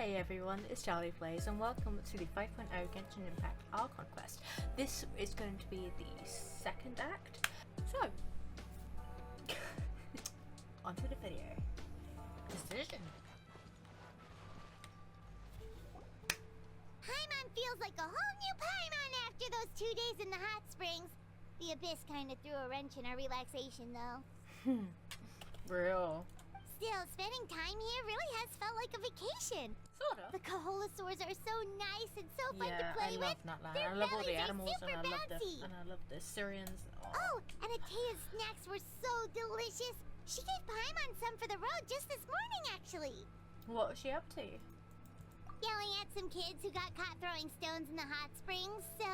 Hey everyone, it's Charlie Plays and welcome to the 5.0 Genshin Impact Archon quest. This is going to be the second act. So, onto the video. Decision. Paimon feels like a whole new Paimon after those 2 days in the hot springs. The Abyss kind of threw a wrench in our relaxation though. Real. Still, spending time here really has felt like a vacation. Sort of. The Kaholasaurs are so nice and so fun to I play love with. Natlan. Their I love all the bellies are animals super bouncy. and I love the Syrians. Oh, and Atea's snacks were so delicious. She gave Paimon some for the road just this morning, actually. What was she up to? Yelling at some kids who got caught throwing stones in the hot springs, so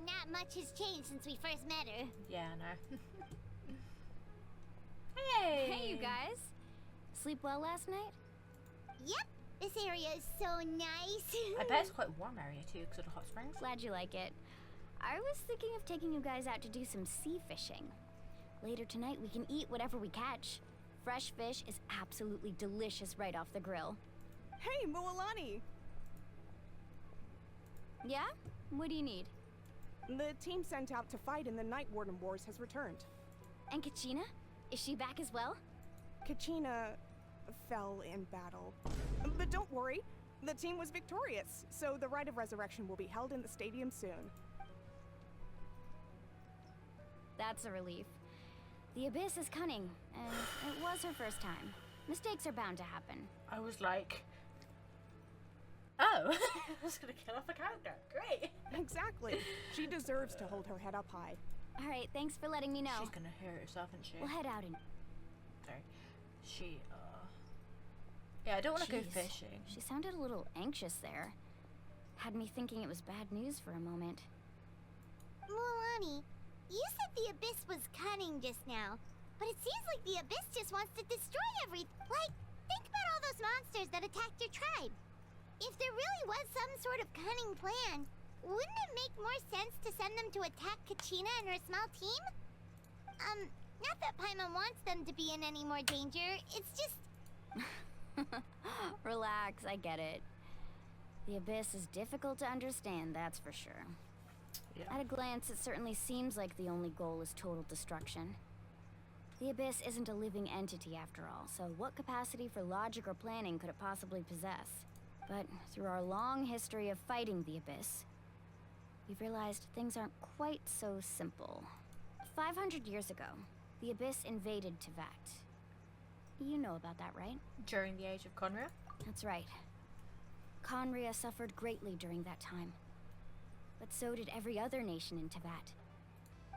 not much has changed since we first met her. Yeah, I know. Hey! Hey, you guys. Sleep well last night? Yep, this area is so nice. I bet it's quite a warm area too because of the hot springs. Glad you like it. I was thinking of taking you guys out to do some sea fishing. Later tonight we can eat whatever we catch. Fresh fish is absolutely delicious right off the grill. Hey, Moalani! Yeah? What do you need? The team sent out to fight in the Night Warden Wars has returned. And Kachina? Is she back as well? Kachina fell in battle. But don't worry, the team was victorious, so the Rite of Resurrection will be held in the stadium soon. That's a relief. The Abyss is cunning, and it was her first time. Mistakes are bound to happen. I was like, oh, I was gonna kill off a character. Great. Exactly. She deserves to hold her head up high. All right, thanks for letting me know. She's gonna hurt herself, isn't she? We'll head out and... Sorry. Yeah, I don't want to go Jeez, fishing. She sounded a little anxious there. Had me thinking it was bad news for a moment. Moalani, you said the Abyss was cunning just now, but it seems like the Abyss just wants to destroy everything. Like, think about all those monsters that attacked your tribe. If there really was some sort of cunning plan, wouldn't it make more sense to send them to attack Kachina and her small team? Not that Paimon wants them to be in any more danger, it's just... Relax, I get it. The Abyss is difficult to understand, that's for sure. Yeah. At a glance, it certainly seems like the only goal is total destruction. The Abyss isn't a living entity after all, so what capacity for logic or planning could it possibly possess? But through our long history of fighting the Abyss, we've realized things aren't quite so simple. 500 years ago, the Abyss invaded Teyvat. You know about that, right? During the age of Conria? That's right. Conria suffered greatly during that time. But so did every other nation in Teyvat.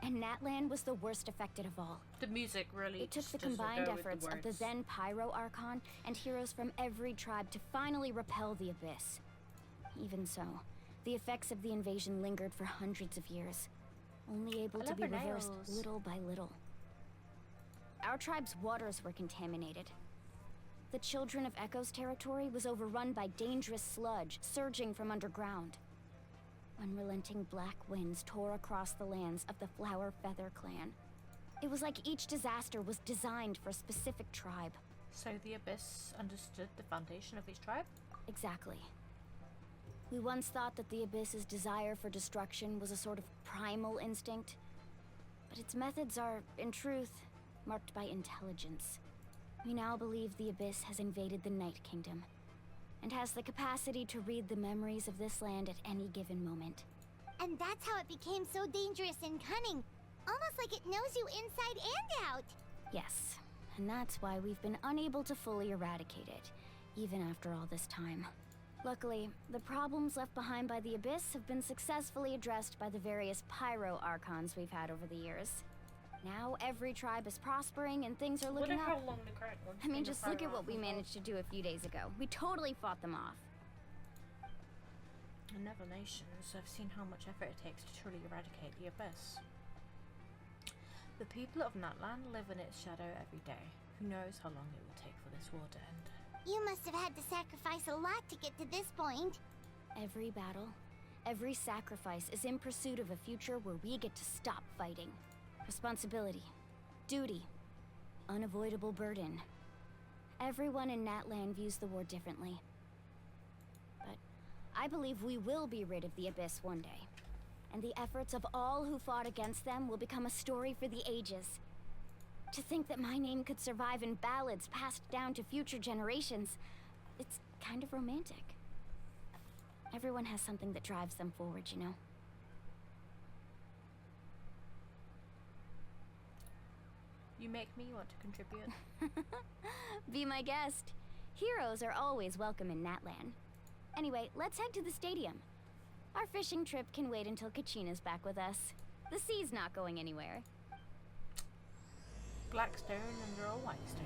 And Natlan was the worst affected of all. The music really It took just the doesn't combined go with efforts the of the words. then Pyro Archon and heroes from every tribe to finally repel the Abyss. Even so, the effects of the invasion lingered for hundreds of years, only able I to love be her reversed nails. little by little. Our tribe's waters were contaminated. The Children of Echo's territory was overrun by dangerous sludge surging from underground. Unrelenting black winds tore across the lands of the Flower Feather clan. It was like each disaster was designed for a specific tribe. So the Abyss understood the foundation of each tribe? Exactly. We once thought that the Abyss's desire for destruction was a sort of primal instinct. But its methods are, in truth, marked by intelligence. We now believe the Abyss has invaded the Night Kingdom, and has the capacity to read the memories of this land at any given moment. And that's how it became so dangerous and cunning. Almost like it knows you inside and out. Yes, and that's why we've been unable to fully eradicate it, even after all this time. Luckily, the problems left behind by the Abyss have been successfully addressed by the various Pyro Archons we've had over the years. Now every tribe is prospering and things are looking Wonder how up. long the current one. I mean, just look at what we managed to do a few days ago. We totally fought them off. In other nations, I've seen how much effort it takes to truly eradicate the Abyss. The people of Natlan live in its shadow every day. Who knows how long it will take for this war to end? You must have had to sacrifice a lot to get to this point. Every battle, every sacrifice is in pursuit of a future where we get to stop fighting. Responsibility, duty, unavoidable burden. Everyone in Natlan views the war differently. I believe we will be rid of the Abyss one day. And the efforts of all who fought against them will become a story for the ages. To think that my name could survive in ballads passed down to future generations, it's kind of romantic. Everyone has something that drives them forward, you know? You make me want to contribute. Be my guest. Heroes are always welcome in Natlan. Anyway, let's head to the stadium. Our fishing trip can wait until Kachina's back with us. The sea's not going anywhere. Black stone under a white stone.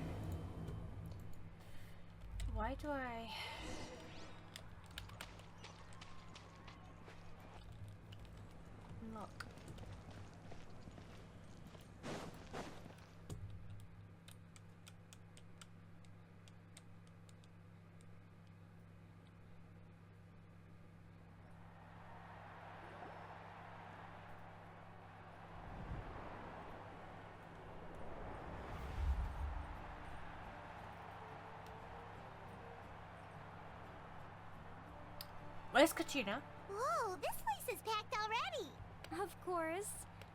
Why do I... Look. Where's Kachina? Whoa, this place is packed already. Of course.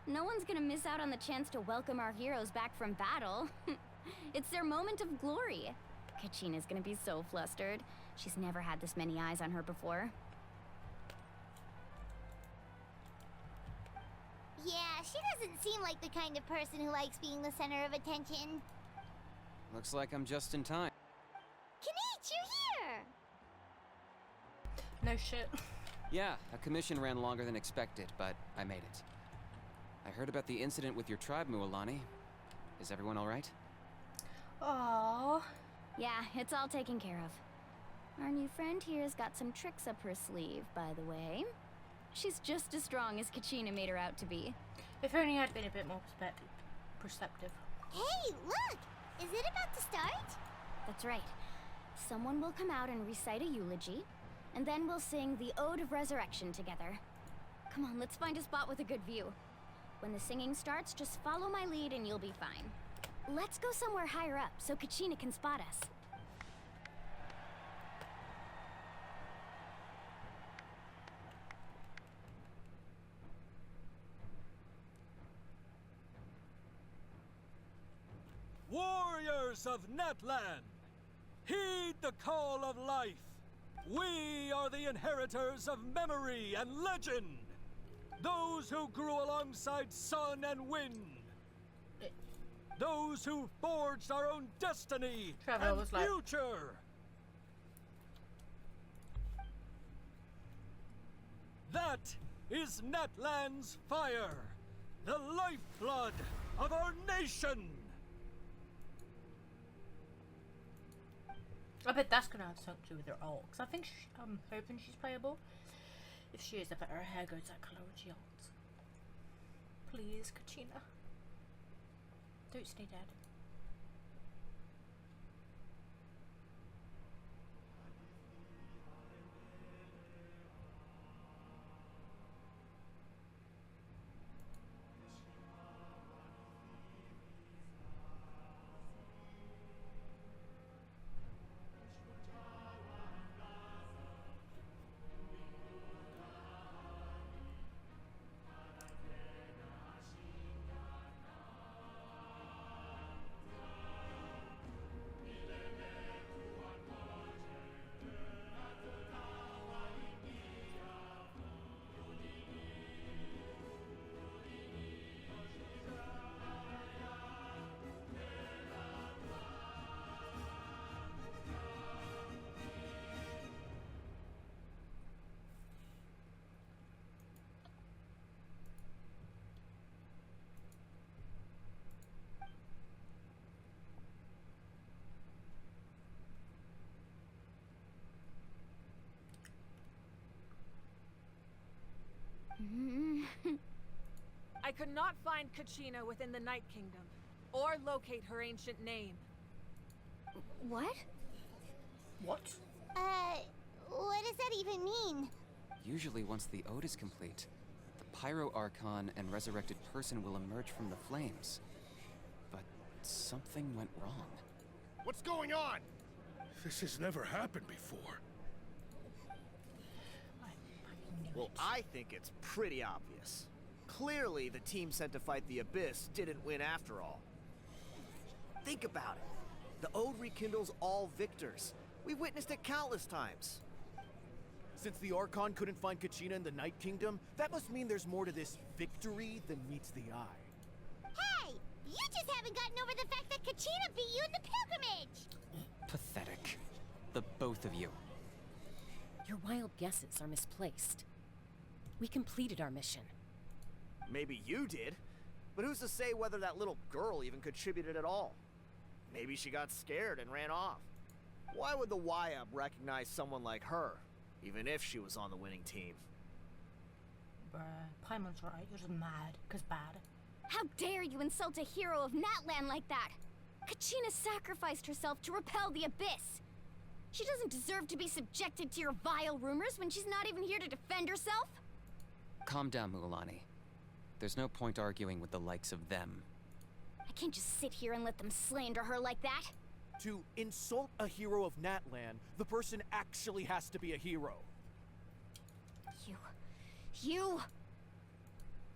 No one's gonna miss out on the chance to welcome our heroes back from battle. It's their moment of glory. Kachina's gonna be so flustered. She's never had this many eyes on her before. Yeah, she doesn't seem like the kind of person who likes being the center of attention. Looks like I'm just in time. Kanich, you're here! No shit. Yeah, a commission ran longer than expected, but I made it. I heard about the incident with your tribe, Mualani. Is everyone all right? Aww. Yeah, it's all taken care of. Our new friend here's got some tricks up her sleeve, by the way. She's just as strong as Kachina made her out to be. If only I'd been a bit more perceptive. Hey, look! Is it about to start? That's right. Someone will come out and recite a eulogy, and then we'll sing the Ode of Resurrection together. Come on, let's find a spot with a good view. When the singing starts, just follow my lead and you'll be fine. Let's go somewhere higher up so Kachina can spot us. Warriors of Natlan, heed the call of life. We are the inheritors of memory and legend. Those who grew alongside sun and wind. Those who forged our own destiny Trevor and was like- future. That is Natlan's fire, the lifeblood of our nation. I bet that's gonna have something to do with her ult, because I think I'm hoping she's playable. If she is, I bet her hair goes that colour when she ults. Please, Kachina. Don't stay dead. I could not find Kachina within the Night Kingdom, or locate her ancient name. What? What? What does that even mean? Usually once the ode is complete, the Pyro Archon and resurrected person will emerge from the flames. But something went wrong. What's going on? This has never happened before. I think it's pretty obvious. Clearly, the team sent to fight the Abyss didn't win after all. Think about it. The Ode rekindles all victors. We've witnessed it countless times. Since the Archon couldn't find Kachina in the Night Kingdom, that must mean there's more to this victory than meets the eye. Hey! You just haven't gotten over the fact that Kachina beat you in the pilgrimage! Pathetic. The both of you. Your wild guesses are misplaced. We completed our mission. Maybe you did, but who's to say whether that little girl even contributed at all? Maybe she got scared and ran off. Why would the YUB recognize someone like her, even if she was on the winning team? Bruh, Paimon's right. You're just mad, 'cause bad. How dare you insult a hero of Natlan like that? Kachina sacrificed herself to repel the Abyss. She doesn't deserve to be subjected to your vile rumors when she's not even here to defend herself. Calm down, Mualani. There's no point arguing with the likes of them. I can't just sit here and let them slander her like that. To insult a hero of Natlan, the person actually has to be a hero. You...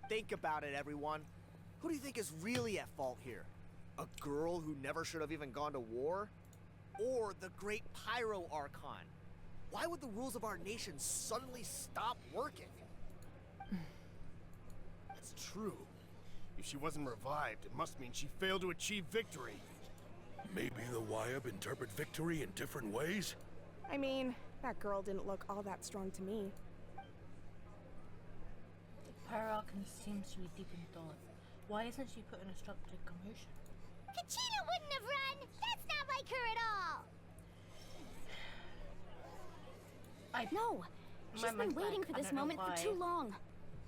Think about it, everyone. Who do you think is really at fault here? A girl who never should have even gone to war? Or the great Pyro Archon? Why would the rules of our nation suddenly stop working? That's true. If she wasn't revived, it must mean she failed to achieve victory. Maybe the YUB interpret victory in different ways? I mean, that girl didn't look all that strong to me. Archon seems to be deep in thought. Why isn't she putting a stop to commotion? Kachina wouldn't have run! That's not like her at all! No! She's been waiting for this moment for too long.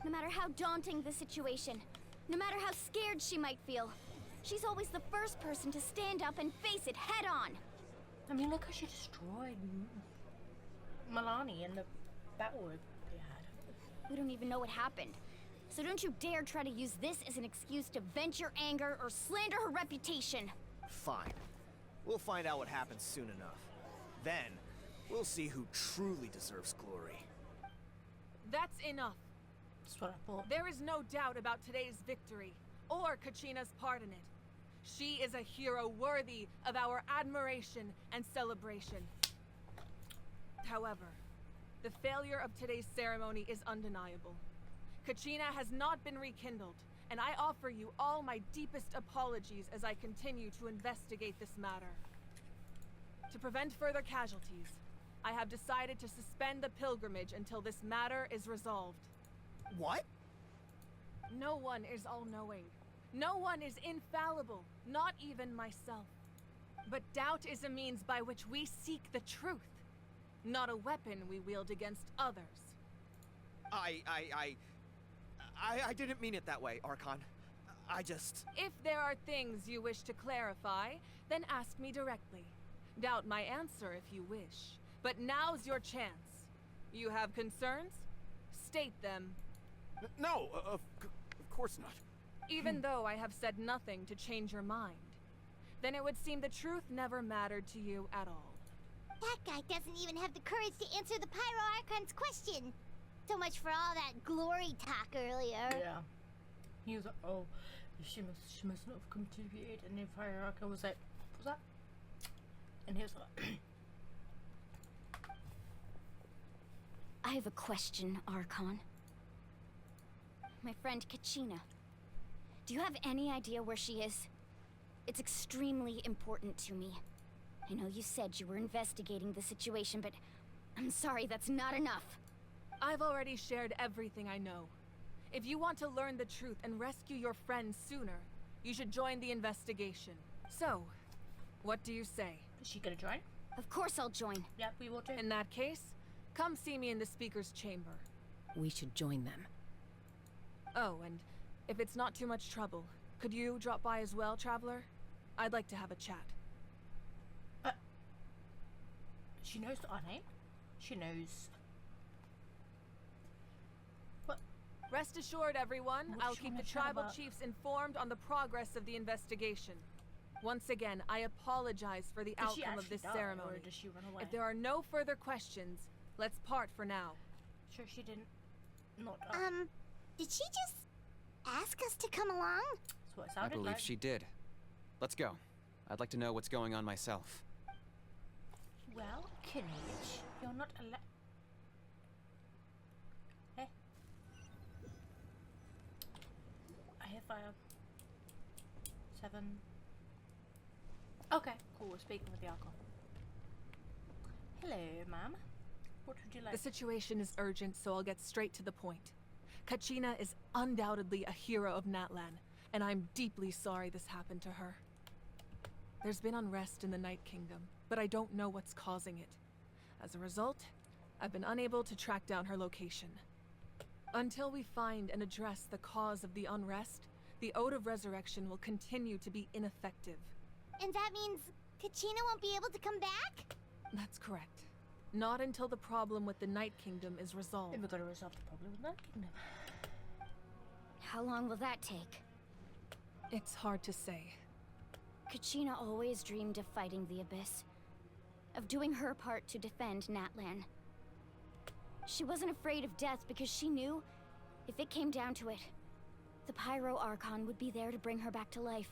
No matter how daunting the situation, no matter how scared she might feel, she's always the first person to stand up and face it head on. I mean, look how she destroyed Milani in the battle they had. We don't even know what happened. So don't you dare try to use this as an excuse to vent your anger or slander her reputation. Fine. We'll find out what happens soon enough. Then, we'll see who truly deserves glory. That's enough. That's what I thought. There is no doubt about today's victory, or Kachina's part in it. She is a hero worthy of our admiration and celebration. However, the failure of today's ceremony is undeniable. Kachina has not been rekindled, and I offer you all my deepest apologies as I continue to investigate this matter. To prevent further casualties, I have decided to suspend the pilgrimage until this matter is resolved. What? No one is all-knowing. No one is infallible, not even myself. But doubt is a means by which we seek the truth, not a weapon we wield against others. I didn't mean it that way, Archon. I just... If there are things you wish to clarify, then ask me directly. Doubt my answer if you wish. But now's your chance. You have concerns? State them. No, of course not. Even though I have said nothing to change your mind, then it would seem the truth never mattered to you at all. That guy doesn't even have the courage to answer the Pyro Archon's question. So much for all that glory talk earlier. Yeah. He was like, oh, she must not have contributed. And then Fire Archon was like, what's that? And he was like, I have a question, Archon. My friend Kachina. Do you have any idea where she is? It's extremely important to me. I know you said you were investigating the situation, but I'm sorry, that's not enough. I've already shared everything I know. If you want to learn the truth and rescue your friend sooner, you should join the investigation. So, what do you say? is she gonna join? Of course I'll join. Yep, we will too. In that case, come see me in the speaker's chamber. We should join them. Oh, and if it's not too much trouble, could you drop by as well, Traveler? I'd like to have a chat. She knows our name? She knows... What? Rest assured, everyone, What I'll is she keep wanna the chat tribal about? chiefs informed on the progress of the investigation. Once again, I apologize for the Did she outcome of actually this die, ceremony. or does she run away? If there are no further questions, let's part for now. Sure she didn't. Not did she just ask us to come along? That's what it I sounded believe like. she did. Let's go. I'd like to know what's going on myself. Well, Kinich, you're not allowed. Hey. I hear fire. 7. Okay, cool. We're speaking with the Archon. Hello, ma'am. What would you like? The situation is urgent, so I'll get straight to the point. Kachina is undoubtedly a hero of Natlan, and I'm deeply sorry this happened to her. There's been unrest in the Night Kingdom, but I don't know what's causing it. As a result, I've been unable to track down her location. Until we find and address the cause of the unrest, the Ode of Resurrection will continue to be ineffective. And that means Kachina won't be able to come back? That's correct. Not until the problem with the Night Kingdom is resolved. Then we've got to resolve the problem with Night Kingdom. How long will that take? It's hard to say. Kachina always dreamed of fighting the Abyss. Of doing her part to defend Natlan. She wasn't afraid of death because she knew, if it came down to it, the Pyro Archon would be there to bring her back to life.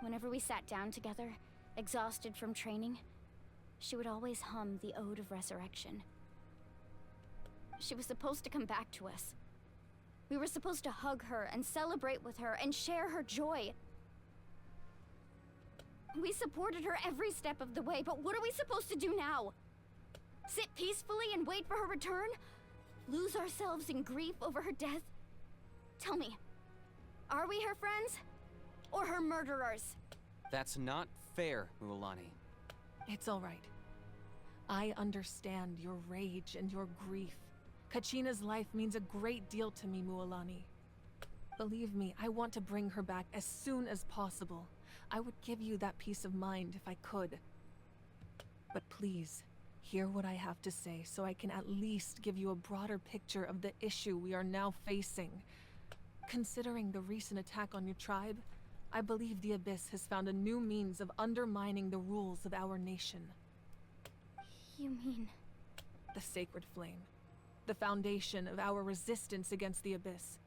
Whenever we sat down together, exhausted from training, she would always hum the Ode of Resurrection. She was supposed to come back to us. We were supposed to hug her and celebrate with her and share her joy. We supported her every step of the way, but what are we supposed to do now? Sit peacefully and wait for her return? Lose ourselves in grief over her death? Tell me, are we her friends? Or her murderers? That's not fair, Mualani. It's all right. I understand your rage and your grief. Kachina's life means a great deal to me, Mualani. Believe me, I want to bring her back as soon as possible. I would give you that peace of mind if I could. But please, hear what I have to say so I can at least give you a broader picture of the issue we are now facing. Considering the recent attack on your tribe, I believe the Abyss has found a new means of undermining the rules of our nation. You mean... The Sacred Flame. The foundation of our resistance against the Abyss.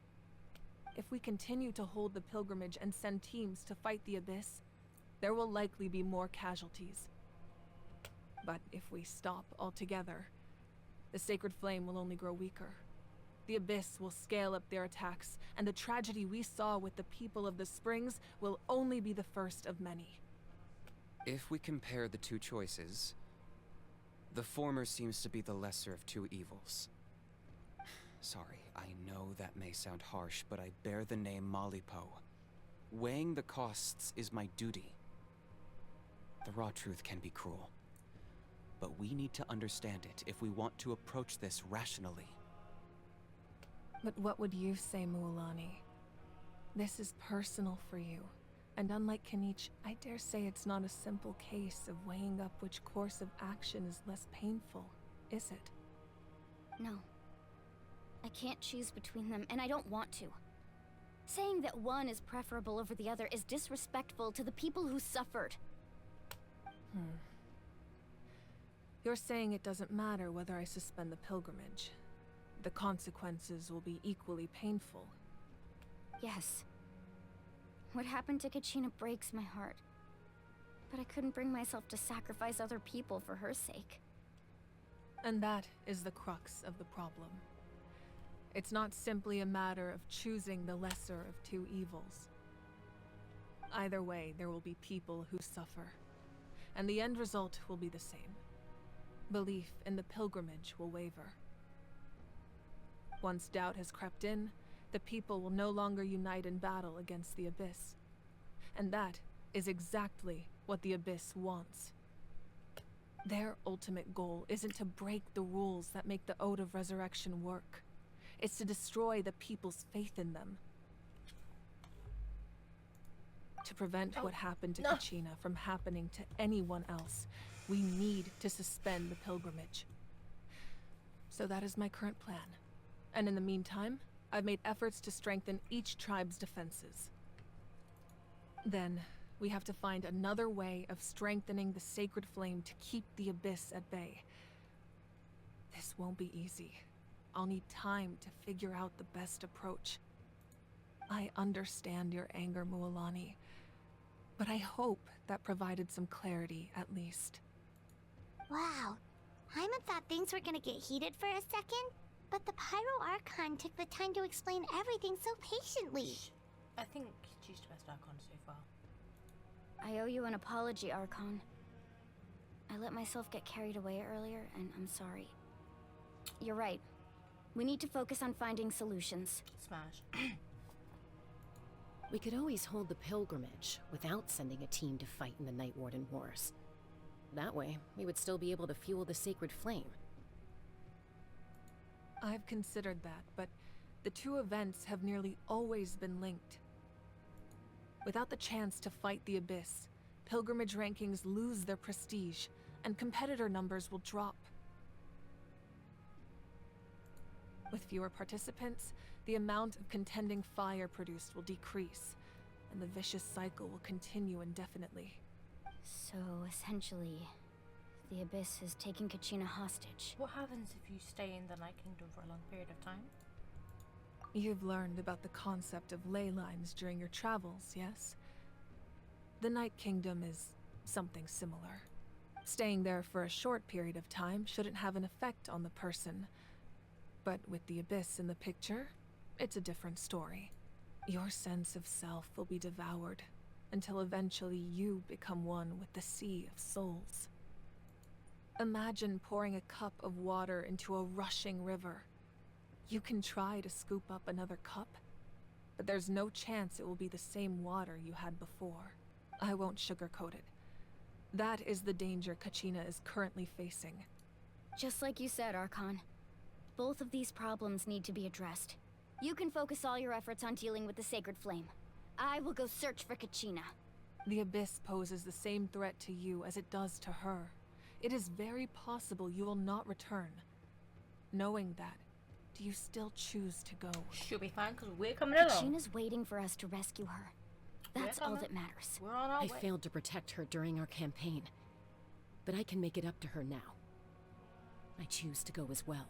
If we continue to hold the pilgrimage and send teams to fight the Abyss, there will likely be more casualties. But if we stop altogether, the Sacred Flame will only grow weaker. The Abyss will scale up their attacks, and the tragedy we saw with the people of the Springs will only be the first of many. If we compare the two choices, the former seems to be the lesser of two evils. Sorry, I know that may sound harsh, but I bear the name Malipo. Weighing the costs is my duty. The raw truth can be cruel, but we need to understand it if we want to approach this rationally. But what would you say, Mualani? This is personal for you, and unlike Kinich, I dare say it's not a simple case of weighing up which course of action is less painful, is it? No. I can't choose between them, and I don't want to. Saying that one is preferable over the other is disrespectful to the people who suffered. You're saying it doesn't matter whether I suspend the pilgrimage. The consequences will be equally painful. Yes. What happened to Kachina breaks my heart. But I couldn't bring myself to sacrifice other people for her sake. And that is the crux of the problem. It's not simply a matter of choosing the lesser of two evils. Either way, there will be people who suffer. And the end result will be the same. Belief in the pilgrimage will waver. Once doubt has crept in, the people will no longer unite in battle against the Abyss. And that is exactly what the Abyss wants. Their ultimate goal isn't to break the rules that make the Ode of Resurrection work. It's to destroy the people's faith in them. To prevent what happened to Kachina from happening to anyone else, we need to suspend the pilgrimage. So that is my current plan. And in the meantime, I've made efforts to strengthen each tribe's defenses. Then, we have to find another way of strengthening the Sacred Flame to keep the Abyss at bay. This won't be easy, I'll need time to figure out the best approach. I understand your anger, Mualani, but I hope that provided some clarity, at least. Wow. Paimon thought things were gonna get heated for a second, but the Pyro Archon took the time to explain everything so patiently. I think she's the best Archon so far. I owe you an apology, Archon. I let myself get carried away earlier, and I'm sorry. You're right. We need to focus on finding solutions. Smash. We could always hold the pilgrimage without sending a team to fight in the Night Warden Wars. That way, we would still be able to fuel the sacred flame. I've considered that, but the two events have nearly always been linked. Without the chance to fight the Abyss, pilgrimage rankings lose their prestige, and competitor numbers will drop. With fewer participants, the amount of contending fire produced will decrease, and the vicious cycle will continue indefinitely. So, essentially, the Abyss is taking Kachina hostage. What happens if you stay in the Night Kingdom for a long period of time? You've learned about the concept of ley lines during your travels, yes? The Night Kingdom is something similar. Staying there for a short period of time shouldn't have an effect on the person. But with the Abyss in the picture, it's a different story. Your sense of self will be devoured, until eventually you become one with the Sea of Souls. Imagine pouring a cup of water into a rushing river. You can try to scoop up another cup, but there's no chance it will be the same water you had before. I won't sugarcoat it. That is the danger Kachina is currently facing. Just like you said, Archon. Both of these problems need to be addressed. You can focus all your efforts on dealing with the Sacred Flame. I will go search for Kachina. The Abyss poses the same threat to you as it does to her. It is very possible you will not return. Knowing that, do you still choose to go? She'll be fine because we're coming along. Kachina's waiting for us to rescue her. That's all that matters. We're on our I way. failed to protect her during our campaign, but I can make it up to her now. I choose to go as well.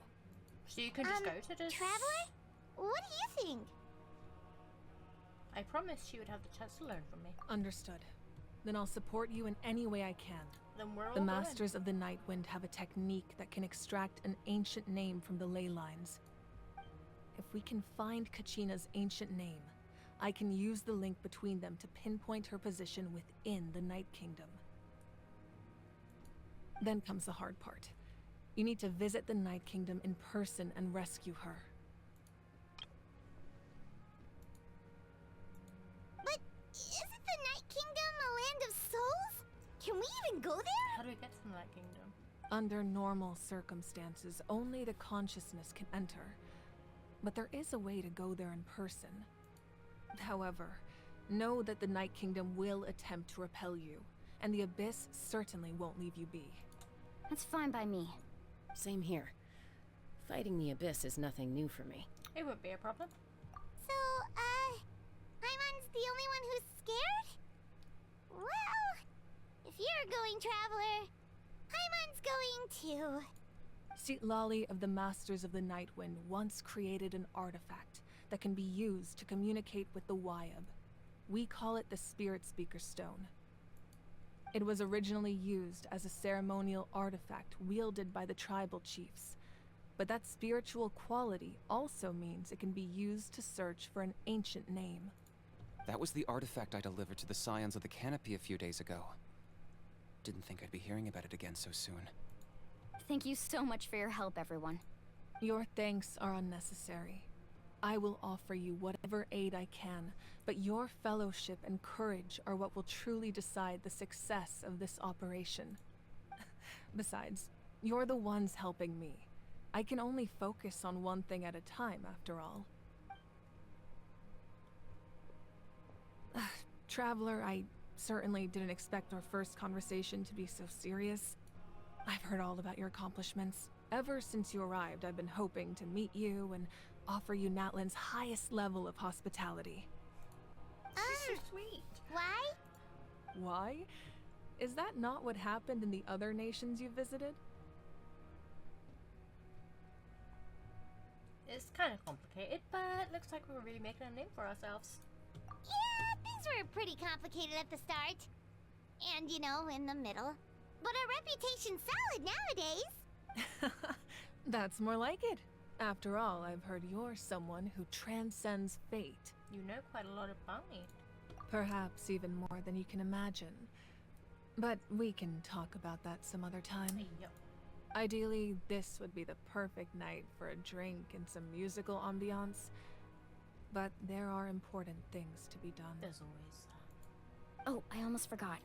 So you can just go to this. Traveler? What do you think? I promised she would have the chance to learn from me. Understood. Then I'll support you in any way I can. Then we're all The going. Masters of the Nightwind have a technique that can extract an ancient name from the ley lines. If we can find Kachina's ancient name, I can use the link between them to pinpoint her position within the Night Kingdom. Then comes the hard part. You need to visit the Night Kingdom in person and rescue her. But isn't the Night Kingdom a land of souls? Can we even go there? How do we get to the Night Kingdom? Under normal circumstances, only the consciousness can enter. But there is a way to go there in person. However, know that the Night Kingdom will attempt to repel you, and the Abyss certainly won't leave you be. That's fine by me. Same here. Fighting the Abyss is nothing new for me. It won't be a problem. So, Paimon's the only one who's scared? Well, if you're going, Traveler, Paimon's going too. Sitlali of the Masters of the Nightwind once created an artifact that can be used to communicate with the Wyab. We call it the Spirit Speaker Stone. It was originally used as a ceremonial artifact wielded by the tribal chiefs, but that spiritual quality also means it can be used to search for an ancient name. That was the artifact I delivered to the Scions of the Canopy a few days ago. Didn't think I'd be hearing about it again so soon. Thank you so much for your help, everyone. Your thanks are unnecessary. I will offer you whatever aid I can, but your fellowship and courage are what will truly decide the success of this operation. Besides, you're the ones helping me. I can only focus on one thing at a time, after all. Traveler, I certainly didn't expect our first conversation to be so serious. I've heard all about your accomplishments. Ever since you arrived, I've been hoping to meet you and offer you Natlan's highest level of hospitality. She's so sweet. Why? Why? Is that not what happened in the other nations you visited? It's kind of complicated, but looks like we're really making a name for ourselves. Yeah, things were pretty complicated at the start. And, you know, in the middle. But our reputation's solid nowadays. That's more like it. After all, I've heard you're someone who transcends fate. You know quite a lot about me. Perhaps even more than you can imagine. But we can talk about that some other time. Yep. Ideally, this would be the perfect night for a drink and some musical ambiance. But there are important things to be done. There's always that. Oh, I almost forgot.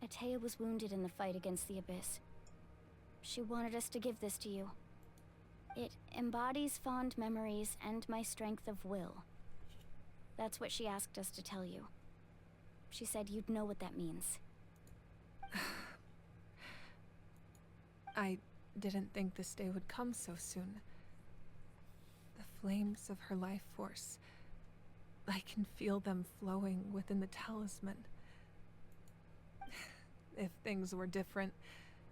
Atea was wounded in the fight against the Abyss. She wanted us to give this to you. It embodies fond memories and my strength of will. That's what she asked us to tell you. She said you'd know what that means. I didn't think this day would come so soon. The flames of her life force. I can feel them flowing within the talisman. If things were different,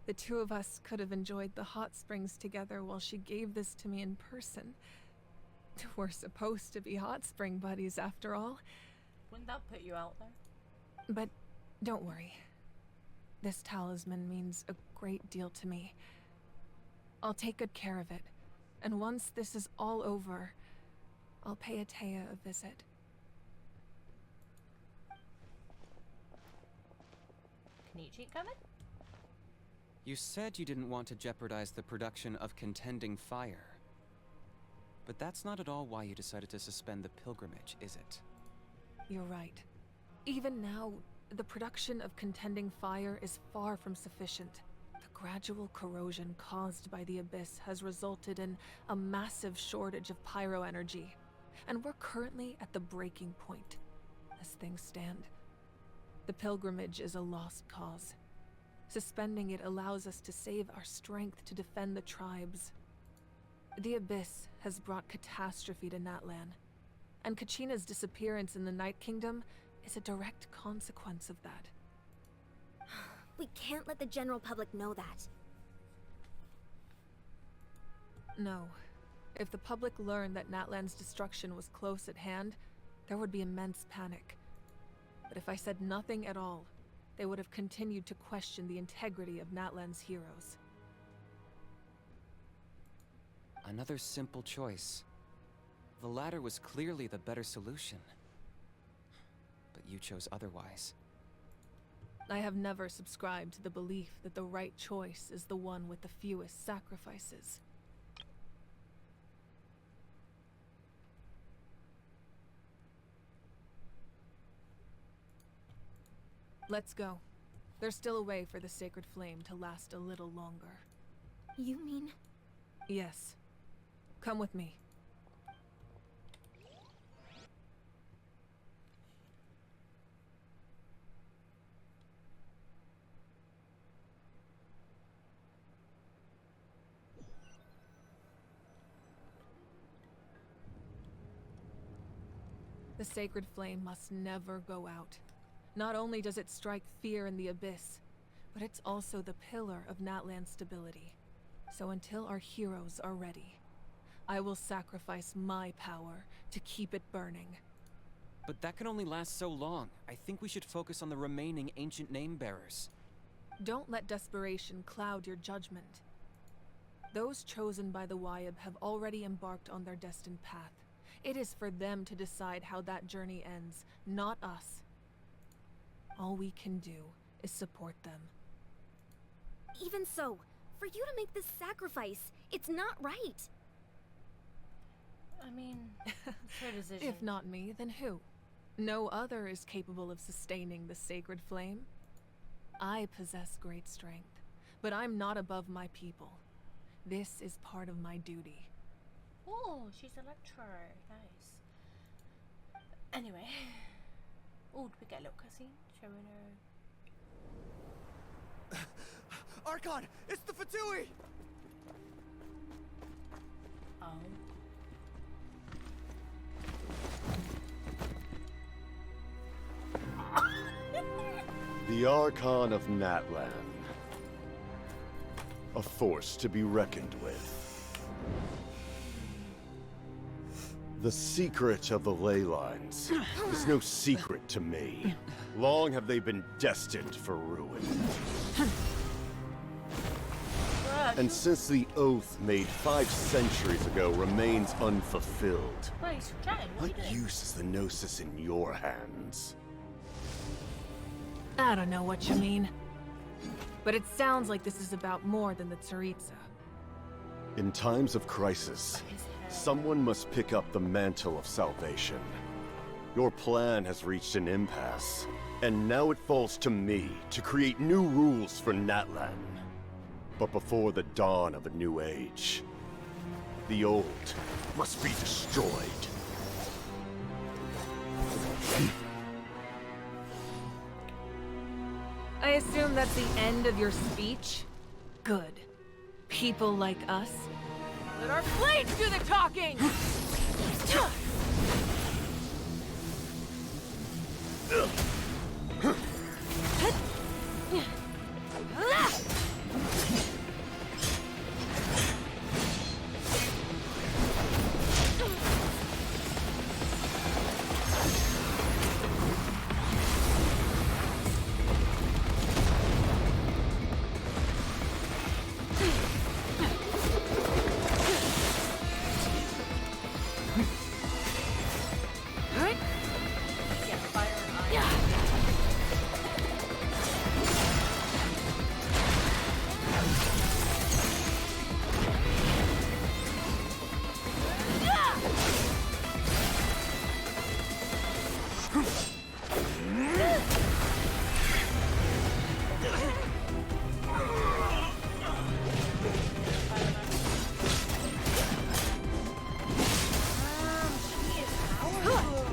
the two of us could have enjoyed the hot springs together while she gave this to me in person. We're supposed to be hot spring buddies after all. Wouldn't that put you out there? But don't worry. This talisman means a great deal to me. I'll take good care of it. And once this is all over, I'll pay Atea a visit. Kenichi coming? You said you didn't want to jeopardize the production of Contending Fire. But that's not at all why you decided to suspend the pilgrimage, is it? You're right. Even now, the production of Contending Fire is far from sufficient. The gradual corrosion caused by the Abyss has resulted in a massive shortage of pyro energy, and we're currently at the breaking point. As things stand, the pilgrimage is a lost cause. Suspending it allows us to save our strength to defend the tribes. The Abyss has brought catastrophe to Natlan, and Kachina's disappearance in the Night Kingdom is a direct consequence of that. We can't let the general public know that. No. If the public learned that Natlan's destruction was close at hand, there would be immense panic. But if I said nothing at all, they would have continued to question the integrity of Natlan's heroes. Another simple choice. The latter was clearly the better solution. But you chose otherwise. I have never subscribed to the belief that the right choice is the one with the fewest sacrifices. Let's go. There's still a way for the sacred flame to last a little longer. You mean? Yes. Come with me. The sacred flame must never go out. Not only does it strike fear in the Abyss, but it's also the pillar of Natlan's stability. So until our heroes are ready, I will sacrifice my power to keep it burning. But that can only last so long. I think we should focus on the remaining ancient name-bearers. Don't let desperation cloud your judgment. Those chosen by the Wyeb have already embarked on their destined path. It is for them to decide how that journey ends, not us. All we can do is support them. Even so, for you to make this sacrifice, it's not right. I mean, it's her decision. If not me, then who? No other is capable of sustaining the sacred flame. I possess great strength, but I'm not above my people. This is part of my duty. Oh, she's a lecturer. Nice. Anyway. Oh, did we get a little cutscene showing her? Archon! It's the Fatui! Oh. The Archon of Natlan. A force to be reckoned with. The secret of the ley lines is no secret to me. Long have they been destined for ruin. And since the oath made 5 centuries ago remains unfulfilled, Wait, chatting. What what are you doing? use is the Gnosis in your hands? I don't know what you mean. But it sounds like this is about more than the Tsaritsa. In times of crisis, someone must pick up the mantle of salvation. Your plan has reached an impasse, and now it falls to me to create new rules for Natlan. But before the dawn of a new age, the old must be destroyed. I assume that's the end of your speech? Good. People like us? Let our blades do the talking! Yeah, fire and ice. She is powerful.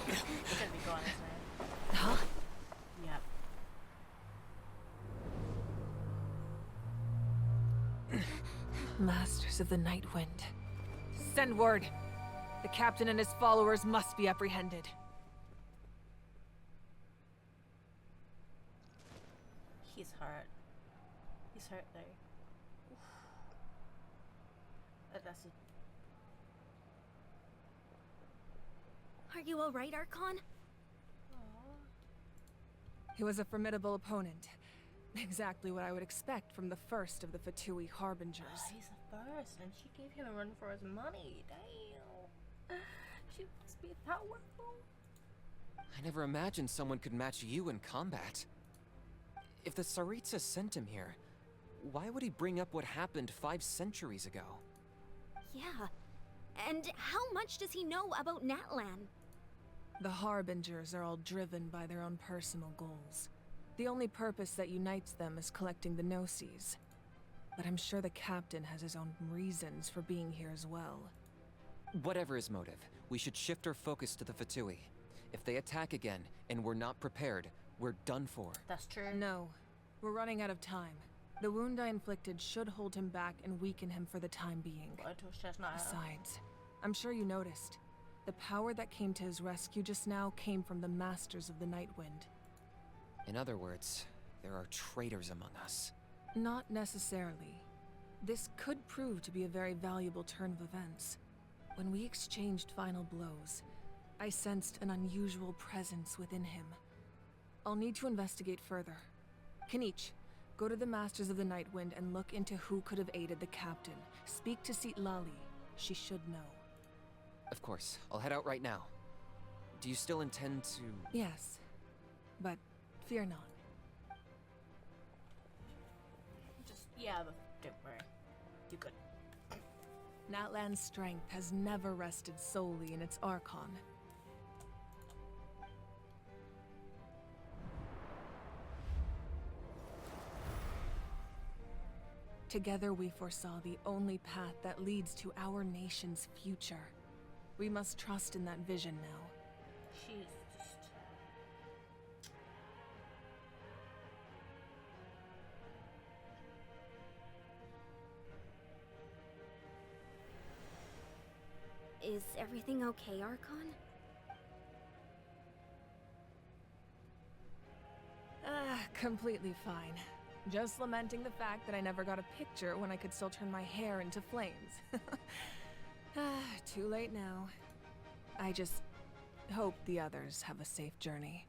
It's gonna be gone, isn't it? Huh? Yep. Masters of the Night Wind. Send word. The captain and his followers must be apprehended. He's hurt. He's hurt though. Oof. That's a Are you alright, Archon? He was a formidable opponent. Exactly what I would expect from the first of the Fatui Harbingers. he's the first, and she gave him a run for his money. Damn. She must be powerful. I never imagined someone could match you in combat. If the Tsaritsa sent him here, why would he bring up what happened 5 centuries ago? Yeah. And how much does he know about Natlan? The Harbingers are all driven by their own personal goals. The only purpose that unites them is collecting the Gnosis. But I'm sure the captain has his own reasons for being here as well. Whatever his motive, we should shift our focus to the Fatui. If they attack again, and we're not prepared, we're done for. That's true. No, we're running out of time. The wound I inflicted should hold him back and weaken him for the time being. But until Chestnut out. Besides, I'm sure you noticed. The power that came to his rescue just now came from the Masters of the Night Wind. In other words, there are traitors among us. Not necessarily. This could prove to be a very valuable turn of events. When we exchanged final blows, I sensed an unusual presence within him. I'll need to investigate further. Kenichi, go to the Masters of the Night Wind and look into who could have aided the captain. Speak to Lali. She should know. Of course. I'll head out right now. Do you still intend to... Yes, but fear not. Just, yeah, but don't worry. You're good. Natlan's strength has never rested solely in its Archon. Together we foresaw the only path that leads to our nation's future. We must trust in that vision now. She's just... Is everything okay, Archon? Completely fine. Just lamenting the fact that I never got a picture when I could still turn my hair into flames. Too late now. I just hope the others have a safe journey.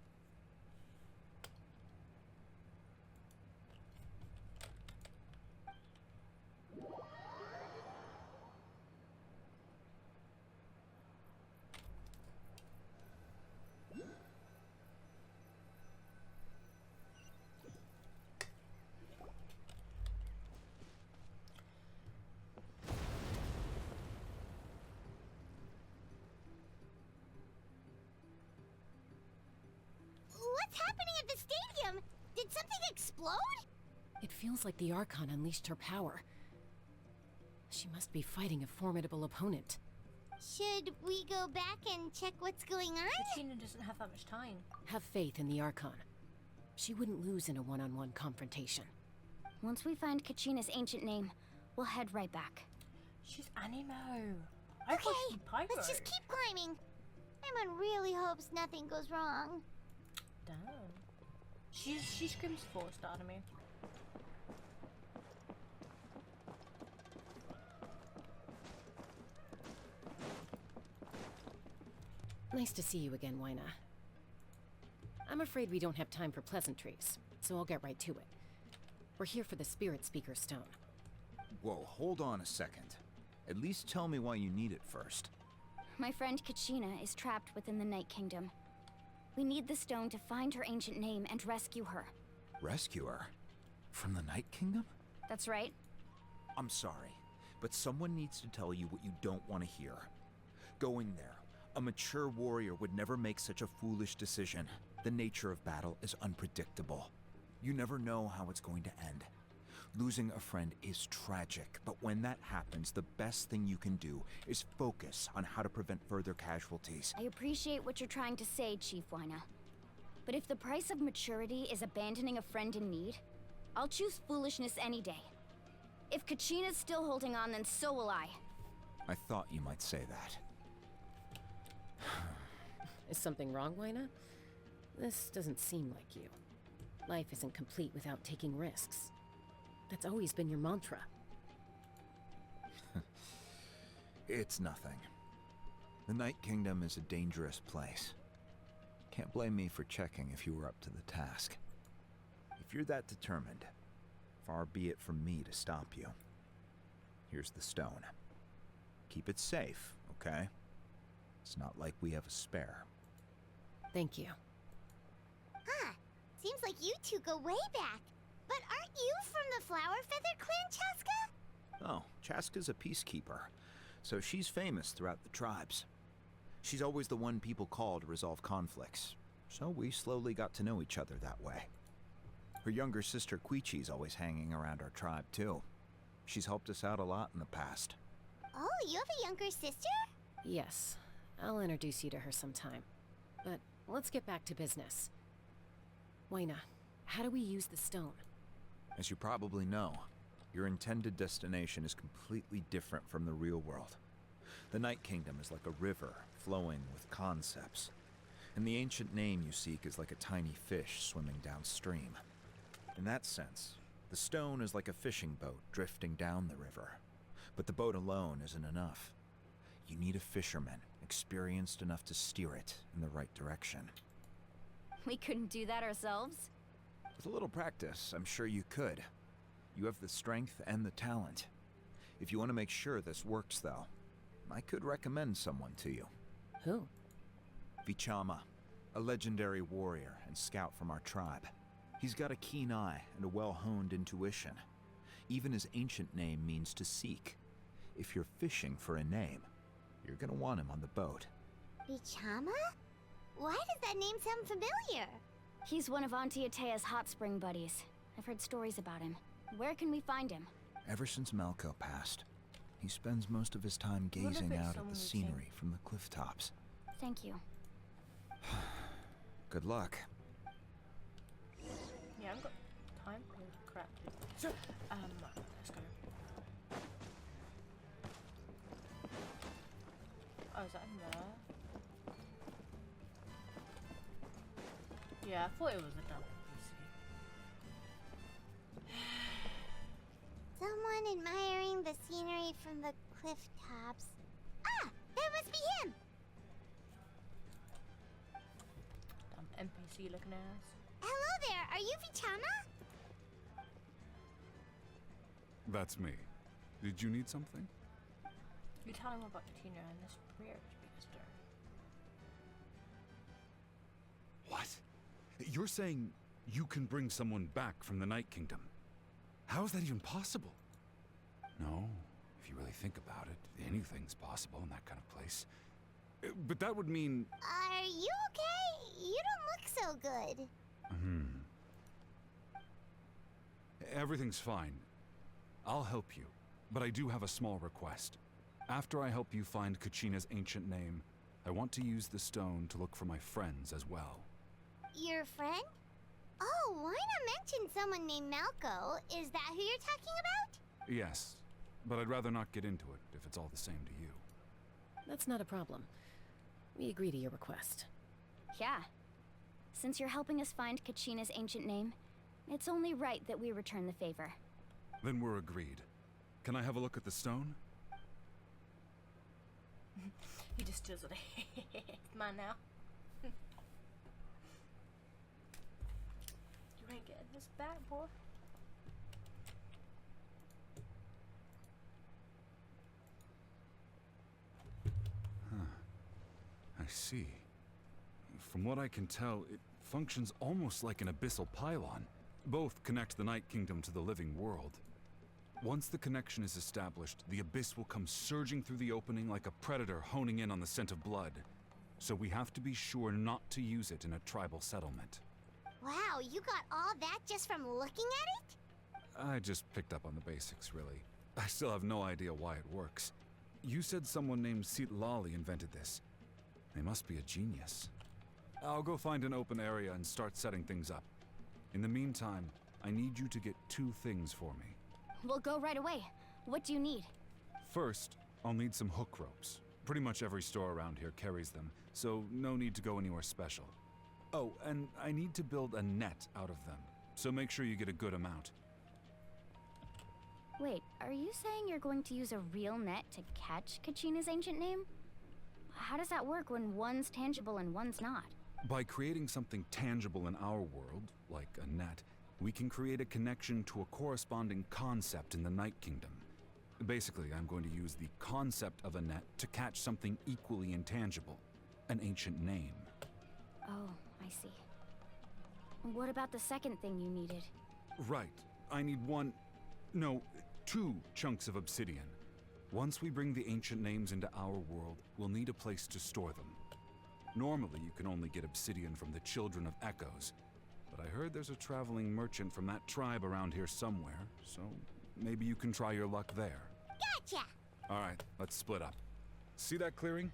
What's happening at the stadium? Did something explode? It feels like the Archon unleashed her power. She must be fighting a formidable opponent. Should we go back and check what's going on? Katina doesn't have that much time. Have faith in the Archon. She wouldn't lose in a one-on-one confrontation. Once we find Kachina's ancient name, we'll head right back. She's Animo. I thought she'd be Pyro. Let's just keep climbing. Emon really hopes nothing goes wrong. Damn. She screams forced out of me. Nice to see you again, Wyna. I'm afraid we don't have time for pleasantries, so I'll get right to it. We're here for the Spirit Speaker Stone. Whoa, hold on a second. At least tell me why you need it first. My friend Kachina is trapped within the Night Kingdom. We need the stone to find her ancient name and rescue her. Rescue her? From the Night Kingdom? That's right. I'm sorry, but someone needs to tell you what you don't want to hear. Going there. A mature warrior would never make such a foolish decision. The nature of battle is unpredictable. You never know how it's going to end. Losing a friend is tragic, but when that happens, the best thing you can do is focus on how to prevent further casualties. I appreciate what you're trying to say, Chief Wyna. But if the price of maturity is abandoning a friend in need, I'll choose foolishness any day. If Kachina's still holding on, then so will I. I thought you might say that. Is something wrong, Wyna? This doesn't seem like you. Life isn't complete without taking risks. That's always been your mantra. It's nothing. The Night Kingdom is a dangerous place. Can't blame me for checking if you were up to the task. If you're that determined, far be it from me to stop you. Here's the stone. Keep it safe, okay? It's not like we have a spare. Thank you. Huh. Seems like you two go way back. But aren't you from the Flower Feather Clan, Chaska? Oh, Chaska's a peacekeeper, so she's famous throughout the tribes. She's always the one people call to resolve conflicts, so we slowly got to know each other that way. Her younger sister Quichi's always hanging around our tribe, too. She's helped us out a lot in the past. Oh, you have a younger sister? Yes. I'll introduce you to her sometime. But let's get back to business. Wyna, how do we use the stone? As you probably know, your intended destination is completely different from the real world. The Night Kingdom is like a river flowing with concepts, and the ancient name you seek is like a tiny fish swimming downstream. In that sense, the stone is like a fishing boat drifting down the river, but the boat alone isn't enough. You need a fisherman experienced enough to steer it in the right direction. We couldn't do that ourselves? With a little practice, I'm sure you could. You have the strength and the talent. If you want to make sure this works, though, I could recommend someone to you. Who? Vichama, a legendary warrior and scout from our tribe. He's got a keen eye and a well-honed intuition. Even his ancient name means to seek. If you're fishing for a name, you're gonna want him on the boat. Bichama? Why does that name sound familiar? He's one of Auntie Atea's hot spring buddies. I've heard stories about him. Where can we find him? Ever since Malco passed, he spends most of his time What if gazing it's out at someone the who's scenery from the cliff tops. Thank you. Good luck. Yeah, I've got time. Oh, crap. Let's go. Oh, is that in there? Yeah, I thought it was a double. Someone admiring the scenery from the cliff tops. Ah! That must be him! Damn NPC looking ass. Hello there, are you Vichama? That's me. Did you need something? You tell him about Katina and this prayer to be disturbed. What? You're saying you can bring someone back from the Night Kingdom? How is that even possible? No, if you really think about it, anything's possible in that kind of place. But that would mean... Are you okay? You don't look so good. Everything's fine. I'll help you, but I do have a small request. After I help you find Kachina's ancient name, I want to use the stone to look for my friends as well. Your friend? Oh, why not mention someone named Malco? Is that who you're talking about? Yes, but I'd rather not get into it if it's all the same to you. That's not a problem. We agree to your request. Yeah. Since you're helping us find Kachina's ancient name, it's only right that we return the favor. Then we're agreed. Can I have a look at the stone? He just does it. It's mine now. You ain't getting this back, boy. I see. From what I can tell, it functions almost like an abyssal pylon. Both connect the Night Kingdom to the living world. Once the connection is established, the abyss will come surging through the opening like a predator honing in on the scent of blood. So we have to be sure not to use it in a tribal settlement. Wow, you got all that just from looking at it? I just picked up on the basics, really. I still have no idea why it works. You said someone named Lali invented this. They must be a genius. I'll go find an open area and start setting things up. In the meantime, I need you to get 2 things for me. We'll go right away. What do you need? First, I'll need some hook ropes. Pretty much every store around here carries them, so no need to go anywhere special. Oh, and I need to build a net out of them, so make sure you get a good amount. Wait, are you saying you're going to use a real net to catch Kachina's ancient name? How does that work when one's tangible and one's not? By creating something tangible in our world, like a net, we can create a connection to a corresponding concept in the Night Kingdom. Basically, I'm going to use the concept of a net to catch something equally intangible, an ancient name. Oh, I see. What about the second thing you needed? Right. I need 2 chunks of obsidian. Once we bring the ancient names into our world, we'll need a place to store them. Normally, you can only get obsidian from the Children of Echoes, but I heard there's a traveling merchant from that tribe around here somewhere, so maybe you can try your luck there. Gotcha! Alright, let's split up. See that clearing?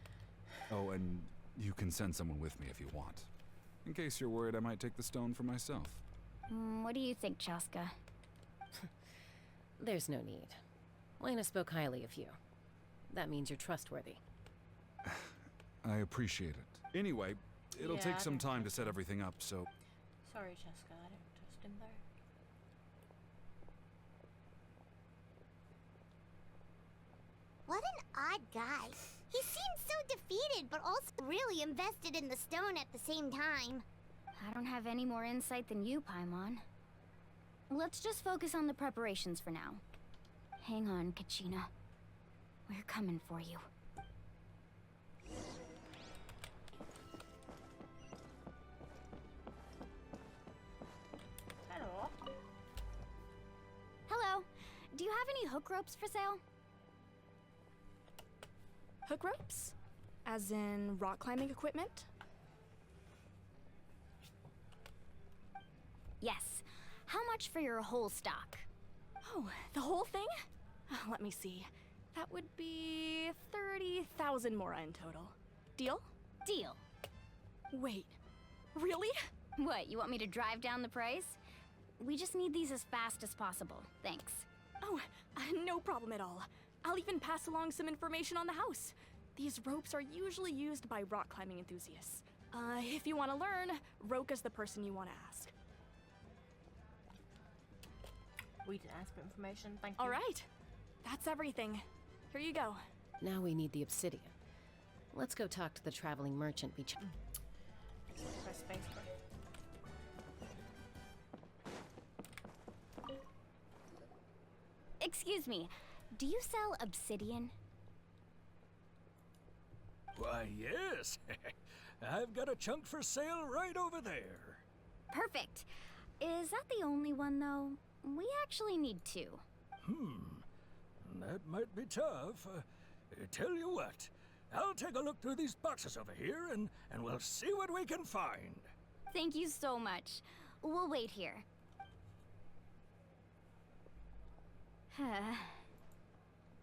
Oh, and you can send someone with me if you want. In case you're worried I might take the stone for myself. What do you think, Chaska? There's no need. Lena spoke highly of you. That means you're trustworthy. I appreciate it. Anyway, it'll Yeah, take I some don't time trust to set everything up, so... Sorry, Cheska, I don't trust him there. What an odd guy. He seems so defeated, but also really invested in the stone at the same time. I don't have any more insight than you, Paimon. Let's just focus on the preparations for now. Hang on, Kachina. We're coming for you. Hello. Hello. Do you have any hook ropes for sale? Hook ropes? As in rock climbing equipment? Yes. How much for your whole stock? Oh, the whole thing? Let me see. That would be 30,000 mora in total. Deal? Deal. Wait, really? What, you want me to drive down the price? We just need these as fast as possible. Thanks. Oh, no problem at all. I'll even pass along some information on the house. These ropes are usually used by rock climbing enthusiasts. If you want to learn, Roka's the person you want to ask. We didn't ask for information, thank you. All right. That's everything. Here you go. Now we need the obsidian. Let's go talk to the traveling merchant Press space bar. Excuse me, do you sell obsidian? Why, yes. I've got a chunk for sale right over there. Perfect. Is that the only one, though? We actually need two. That might be tough. Tell you what, I'll take a look through these boxes over here and we'll see what we can find. Thank you so much. We'll wait here.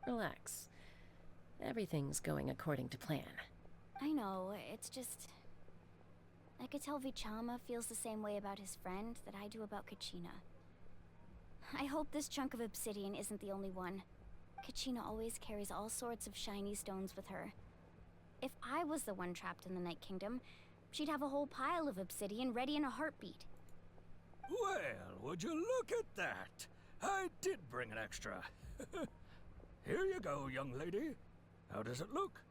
Relax. Everything's going according to plan. I know, it's just... I could tell Vichama feels the same way about his friend that I do about Kachina. I hope this chunk of obsidian isn't the only one. Kachina always carries all sorts of shiny stones with her. If I was the one trapped in the Night Kingdom, she'd have a whole pile of obsidian ready in a heartbeat. Well, would you look at that? I did bring an extra. Here you go, young lady. How does it look?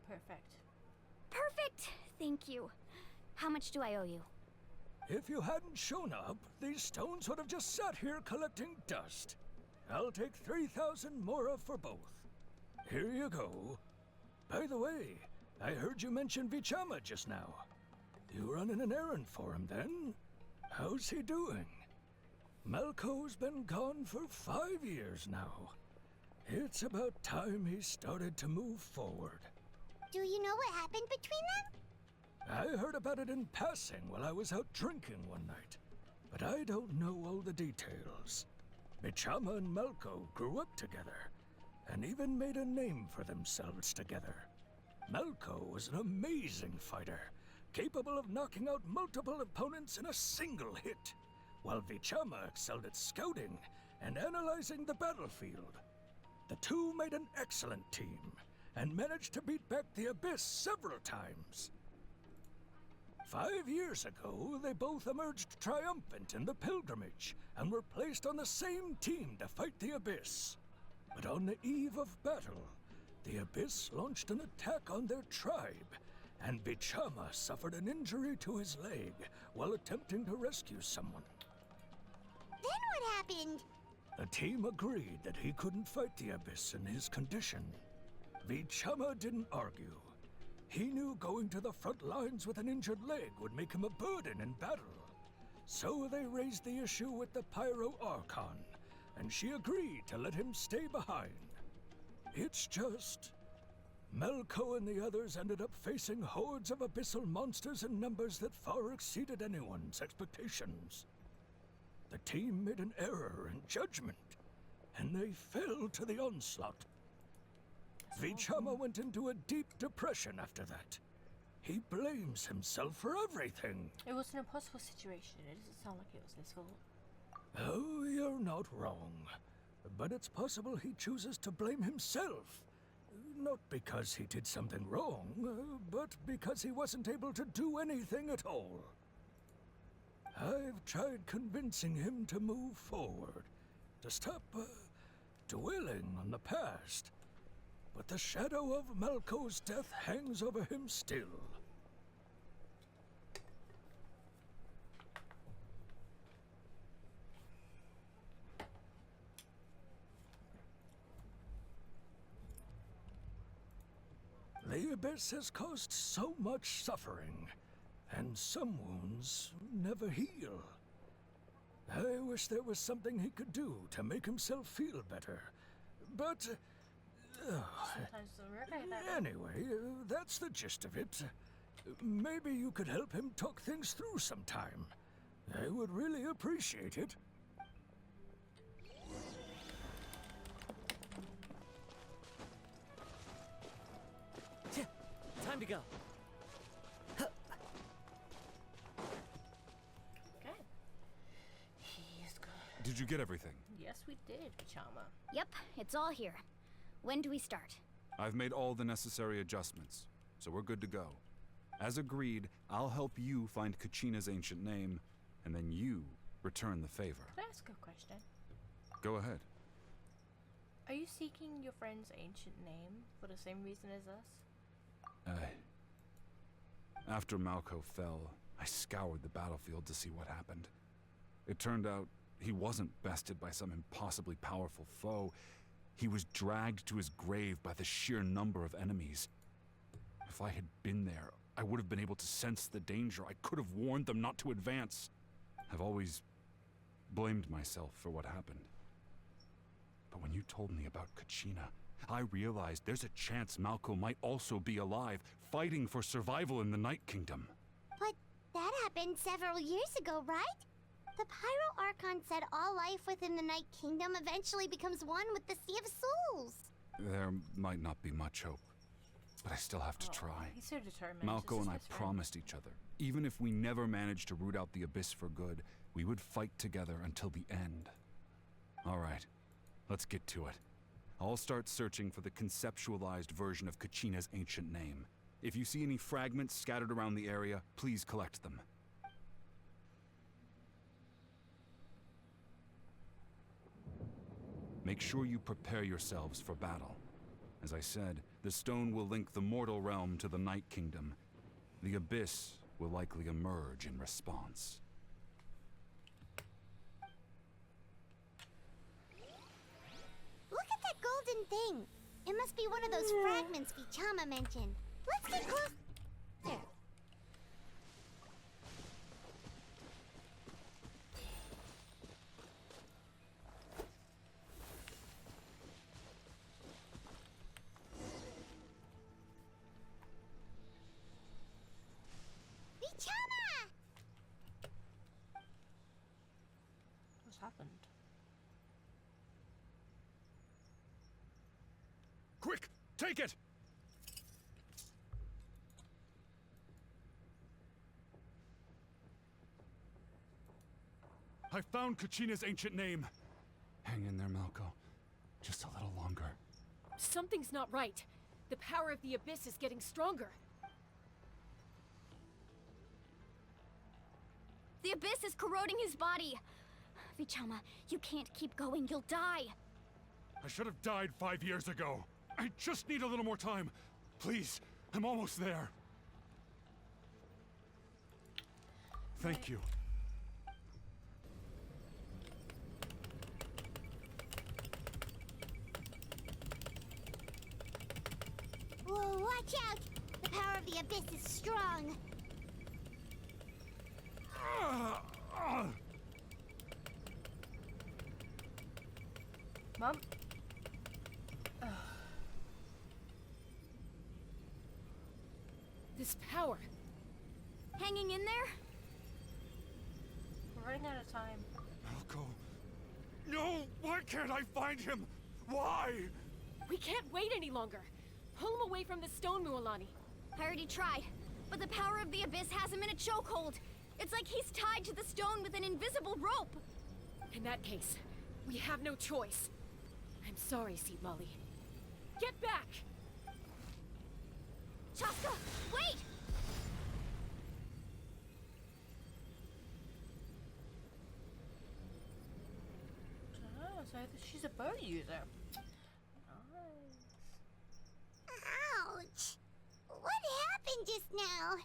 Perfect. Perfect! Thank you. How much do I owe you? If you hadn't shown up, these stones would have just sat here collecting dust. I'll take 3,000 mora for both. Here you go. By the way, I heard you mention Vichama just now. You running an errand for him then? How's he doing? Malco's been gone for 5 years now. It's about time he started to move forward. Do you know what happened between them? I heard about it in passing while I was out drinking one night, but I don't know all the details. Vichama and Malco grew up together, and even made a name for themselves together. Malco was an amazing fighter, capable of knocking out multiple opponents in a single hit, while Vichama excelled at scouting and analyzing the battlefield. The two made an excellent team, and managed to beat back the Abyss several times. 5 years ago, they both emerged triumphant in the pilgrimage, and were placed on the same team to fight the Abyss. But on the eve of battle, the Abyss launched an attack on their tribe, and Vichama suffered an injury to his leg while attempting to rescue someone. Then what happened? The team agreed that he couldn't fight the Abyss in his condition. Vichama didn't argue. He knew going to the front lines with an injured leg would make him a burden in battle. So they raised the issue with the Pyro Archon, and she agreed to let him stay behind. It's just... Malco and the others ended up facing hordes of abyssal monsters in numbers that far exceeded anyone's expectations. The team made an error in judgment, and they fell to the onslaught. Vichama went into a deep depression after that. He blames himself for everything. It was an impossible situation. It doesn't sound like it was his fault. Oh, you're not wrong. But it's possible he chooses to blame himself. Not because he did something wrong, but because he wasn't able to do anything at all. I've tried convincing him to move forward, to stop dwelling on the past. But the shadow of Malco's death hangs over him still. abyss has caused so much suffering, and some wounds never heal. I wish there was something he could do to make himself feel better, but... Sometimes it doesn't work like that. Anyway, that's the gist of it. Maybe you could help him talk things through sometime. I would really appreciate it. Time to go. Okay. He is good. Did you get everything? Yes, we did, Chama. Yep, it's all here. When do we start? I've made all the necessary adjustments, so we're good to go. As agreed, I'll help you find Kachina's ancient name, and then you return the favor. Can I ask a question? Go ahead. Are you seeking your friend's ancient name for the same reason as us? After Malco fell, I scoured the battlefield to see what happened. It turned out he wasn't bested by some impossibly powerful foe. He was dragged to his grave by the sheer number of enemies. If I had been there, I would have been able to sense the danger. I could have warned them not to advance. I've always blamed myself for what happened. But when you told me about Kachina, I realized there's a chance Malco might also be alive, fighting for survival in the Night Kingdom. But that happened several years ago, right? The Pyro Archon said all life within the Night Kingdom eventually becomes one with the Sea of Souls. There might not be much hope, but I still have to try. He's so determined. Malco and I promised each other, even if we never managed to root out the Abyss for good, we would fight together until the end. All right, let's get to it. I'll start searching for the conceptualized version of Kachina's ancient name. If you see any fragments scattered around the area, please collect them. Make sure you prepare yourselves for battle. As I said, the stone will link the mortal realm to the Night Kingdom. The Abyss will likely emerge in response. Look at that golden thing. It must be one of those fragments Vichama mentioned. Let's get close. There. Vichama! What's happened? Quick! Take it! I found Kachina's ancient name. Hang in there, Malco. Just a little longer. Something's not right. The power of the Abyss is getting stronger. The Abyss is corroding his body. Vichama, you can't keep going. You'll die. I should have died 5 years ago. I just need a little more time. Please, I'm almost there. Thank you. Whoa, watch out! The power of the Abyss is strong. Mom? This power. Hanging in there? We're running out of time. Malco. No! Why can't I find him? Why? We can't wait any longer. Pull him away from the stone, Mualani. I already tried, but the power of the Abyss has him in a chokehold. It's like he's tied to the stone with an invisible rope. In that case, we have no choice. I'm sorry, Seed Molly. Get back! Chaska, wait! Oh, so she's a bird user. Nice. Ouch! What happened just now?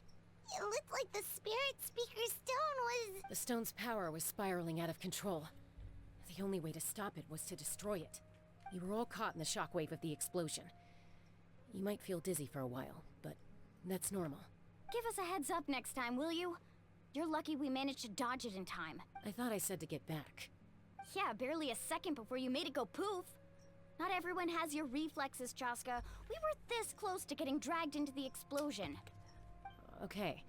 It looked like the Spirit Speaker's stone was... The stone's power was spiraling out of control. The only way to stop it was to destroy it. You were all caught in the shockwave of the explosion. You might feel dizzy for a while, but That's normal. Give us a heads up next time, will you? You're lucky we managed to dodge it in time. I thought I said to get back. Yeah, barely a second before you made it go poof. Not everyone has your reflexes, Chaska. We were this close to getting dragged into the explosion. Okay.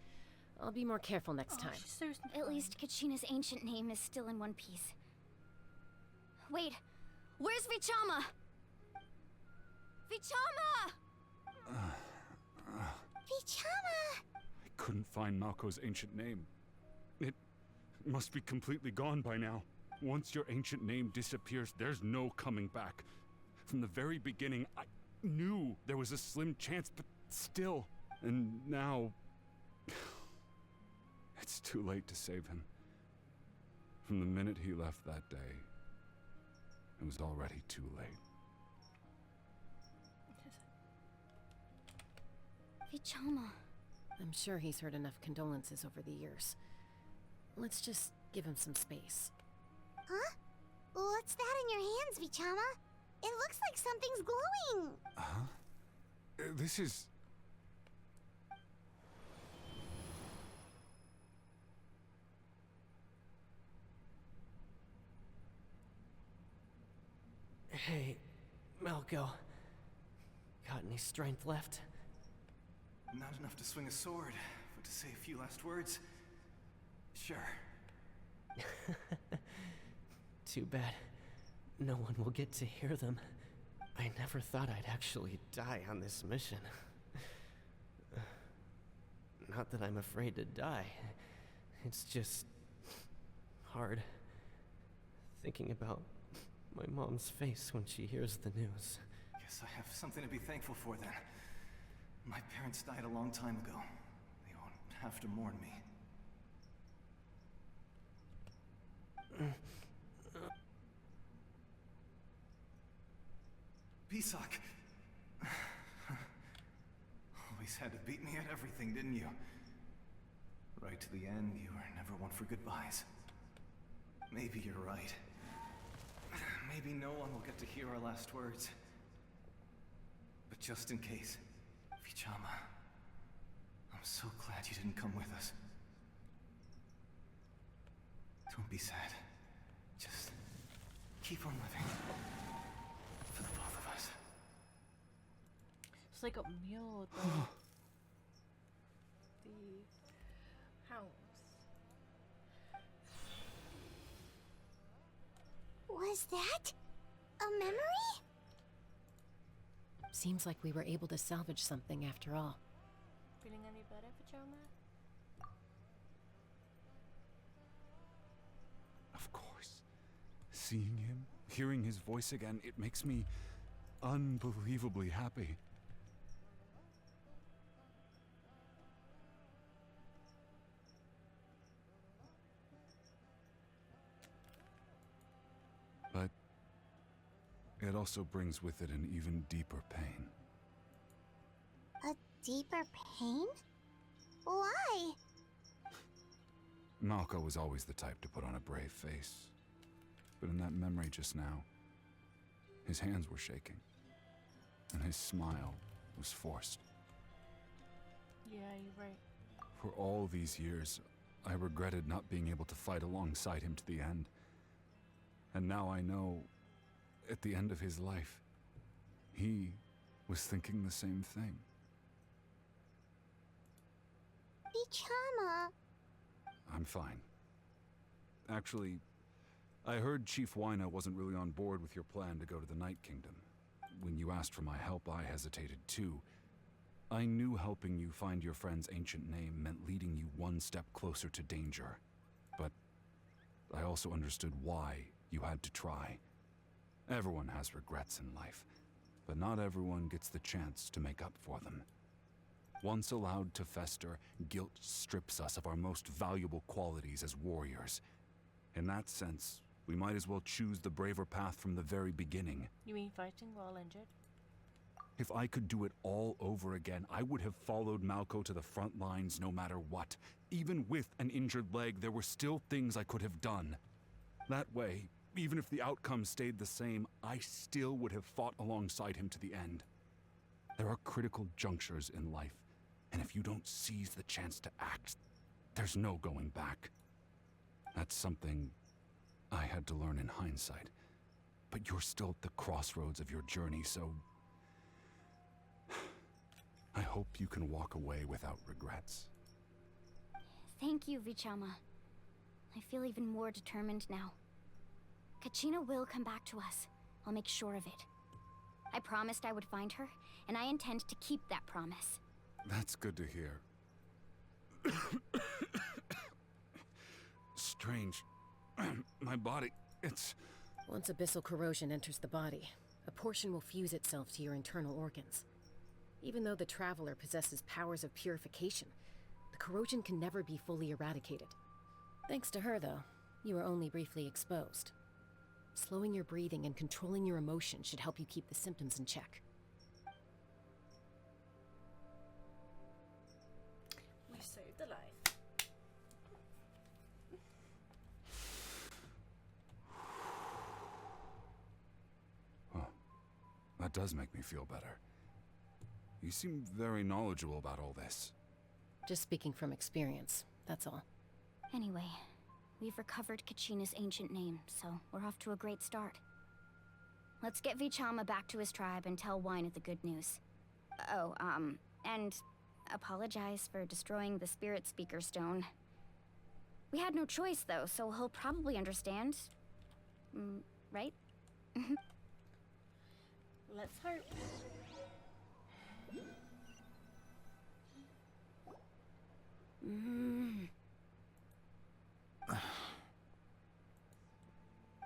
I'll be more careful next time. She's so At least Kachina's ancient name is still in one piece. Wait, where's Vichama? Vichama! Vichama! I couldn't find Malko's ancient name. It must be completely gone by now. Once your ancient name disappears, there's no coming back. From the very beginning, I knew there was a slim chance, but still. And now... it's too late to save him. From the minute he left that day, it was already too late. Vichama. I'm sure he's heard enough condolences over the years. Let's just give him some space. Huh? What's that in your hands, Vichama? It looks like something's glowing! Huh? This is... Hey, Malko. Got any strength left? Not enough to swing a sword, but to say a few last words. Sure. Too bad. No one will get to hear them. I never thought I'd actually die on this mission. Not that I'm afraid to die. It's just... hard. Thinking about my mom's face when she hears the news. Guess I have something to be thankful for then. My parents died a long time ago. They won't have to mourn me. Pisak! Always had to beat me at everything, didn't you? Right to the end, you were never one for goodbyes. Maybe you're right. Maybe no one will get to hear our last words. But just in case, Vichama, I'm so glad you didn't come with us. Don't be sad. Just keep on living. For the both of us. So they got mule though. The house. Was that a memory? Seems like we were able to salvage something after all. Feeling any better, Vichama? Of course. Seeing him, hearing his voice again, it makes me unbelievably happy. But it also brings with it an even deeper pain. A deeper pain? Why? Malko was always the type to put on a brave face. But in that memory just now, his hands were shaking, and his smile was forced. Yeah, you're right. For all these years, I regretted not being able to fight alongside him to the end. And now I know, at the end of his life, he was thinking the same thing. Vichama. I'm fine. Actually, I heard Chief Wyna wasn't really on board with your plan to go to the Night Kingdom. When you asked for my help, I hesitated too. I knew helping you find your friend's ancient name meant leading you one step closer to danger. But I also understood why you had to try. Everyone has regrets in life, but not everyone gets the chance to make up for them. Once allowed to fester, guilt strips us of our most valuable qualities as warriors. In that sense, we might as well choose the braver path from the very beginning. You mean fighting while injured? If I could do it all over again, I would have followed Malko to the front lines no matter what. Even with an injured leg, there were still things I could have done. That way, even if the outcome stayed the same, I still would have fought alongside him to the end. There are critical junctures in life, And if you don't seize the chance to act, there's no going back. That's something I had to learn in hindsight. But you're still at the crossroads of your journey, so I hope you can walk away without regrets. Thank you, Vichama. I feel even more determined now. Kachina will come back to us. I'll make sure of it. I promised I would find her, and I intend to keep that promise. That's good to hear. Strange. My body, it's... Once abyssal corrosion enters the body, a portion will fuse itself to your internal organs. Even though the Traveler possesses powers of purification, the corrosion can never be fully eradicated. Thanks to her, though, you were only briefly exposed. Slowing your breathing and controlling your emotions should help you keep the symptoms in check. We saved the life. That does make me feel better. You seem very knowledgeable about all this. Just speaking from experience, that's all. Anyway, we've recovered Kachina's ancient name, so we're off to a great start. Let's get Vichama back to his tribe and tell Wyneth the good news. Oh, and apologize for destroying the Spirit Speaker Stone. We had no choice, though, so he'll probably understand. Right? Let's hope.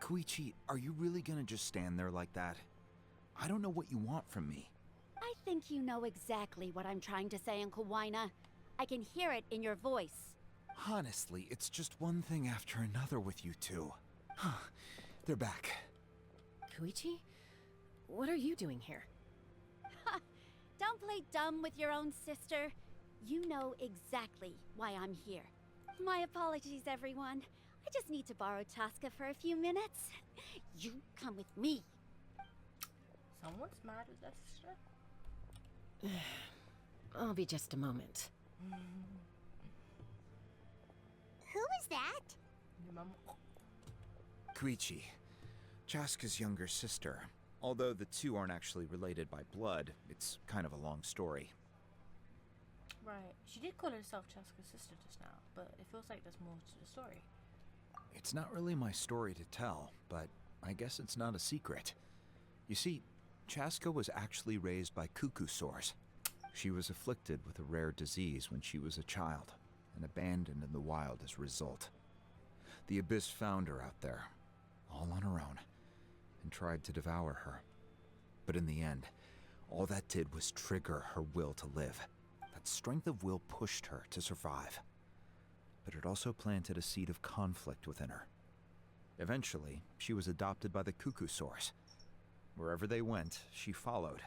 Koichi, are you really gonna just stand there like that? I don't know what you want from me. I think you know exactly what I'm trying to say, Uncle Wyna. I can hear it in your voice. Honestly, it's just one thing after another with you two. They're back. Koichi? What are you doing here? Don't play dumb with your own sister. You know exactly why I'm here. My apologies, everyone. I just need to borrow Chaska for a few minutes. You come with me. Someone's mad at their sister? I'll be just a moment. Who is that? Your mom. Koichi, Chaska's younger sister. Although the two aren't actually related by blood, it's kind of a long story. Right. She did call herself Chaska's sister just now, but it feels like there's more to the story. It's not really my story to tell, but I guess it's not a secret. You see, Chaska was actually raised by cuckoo sores. She was afflicted with a rare disease when she was a child, and abandoned in the wild as a result. The Abyss found her out there, all on her own, and tried to devour her. But in the end, all that did was trigger her will to live. That strength of will pushed her to survive. But it also planted a seed of conflict within her. Eventually, she was adopted by the cuckoo source. Wherever they went, she followed,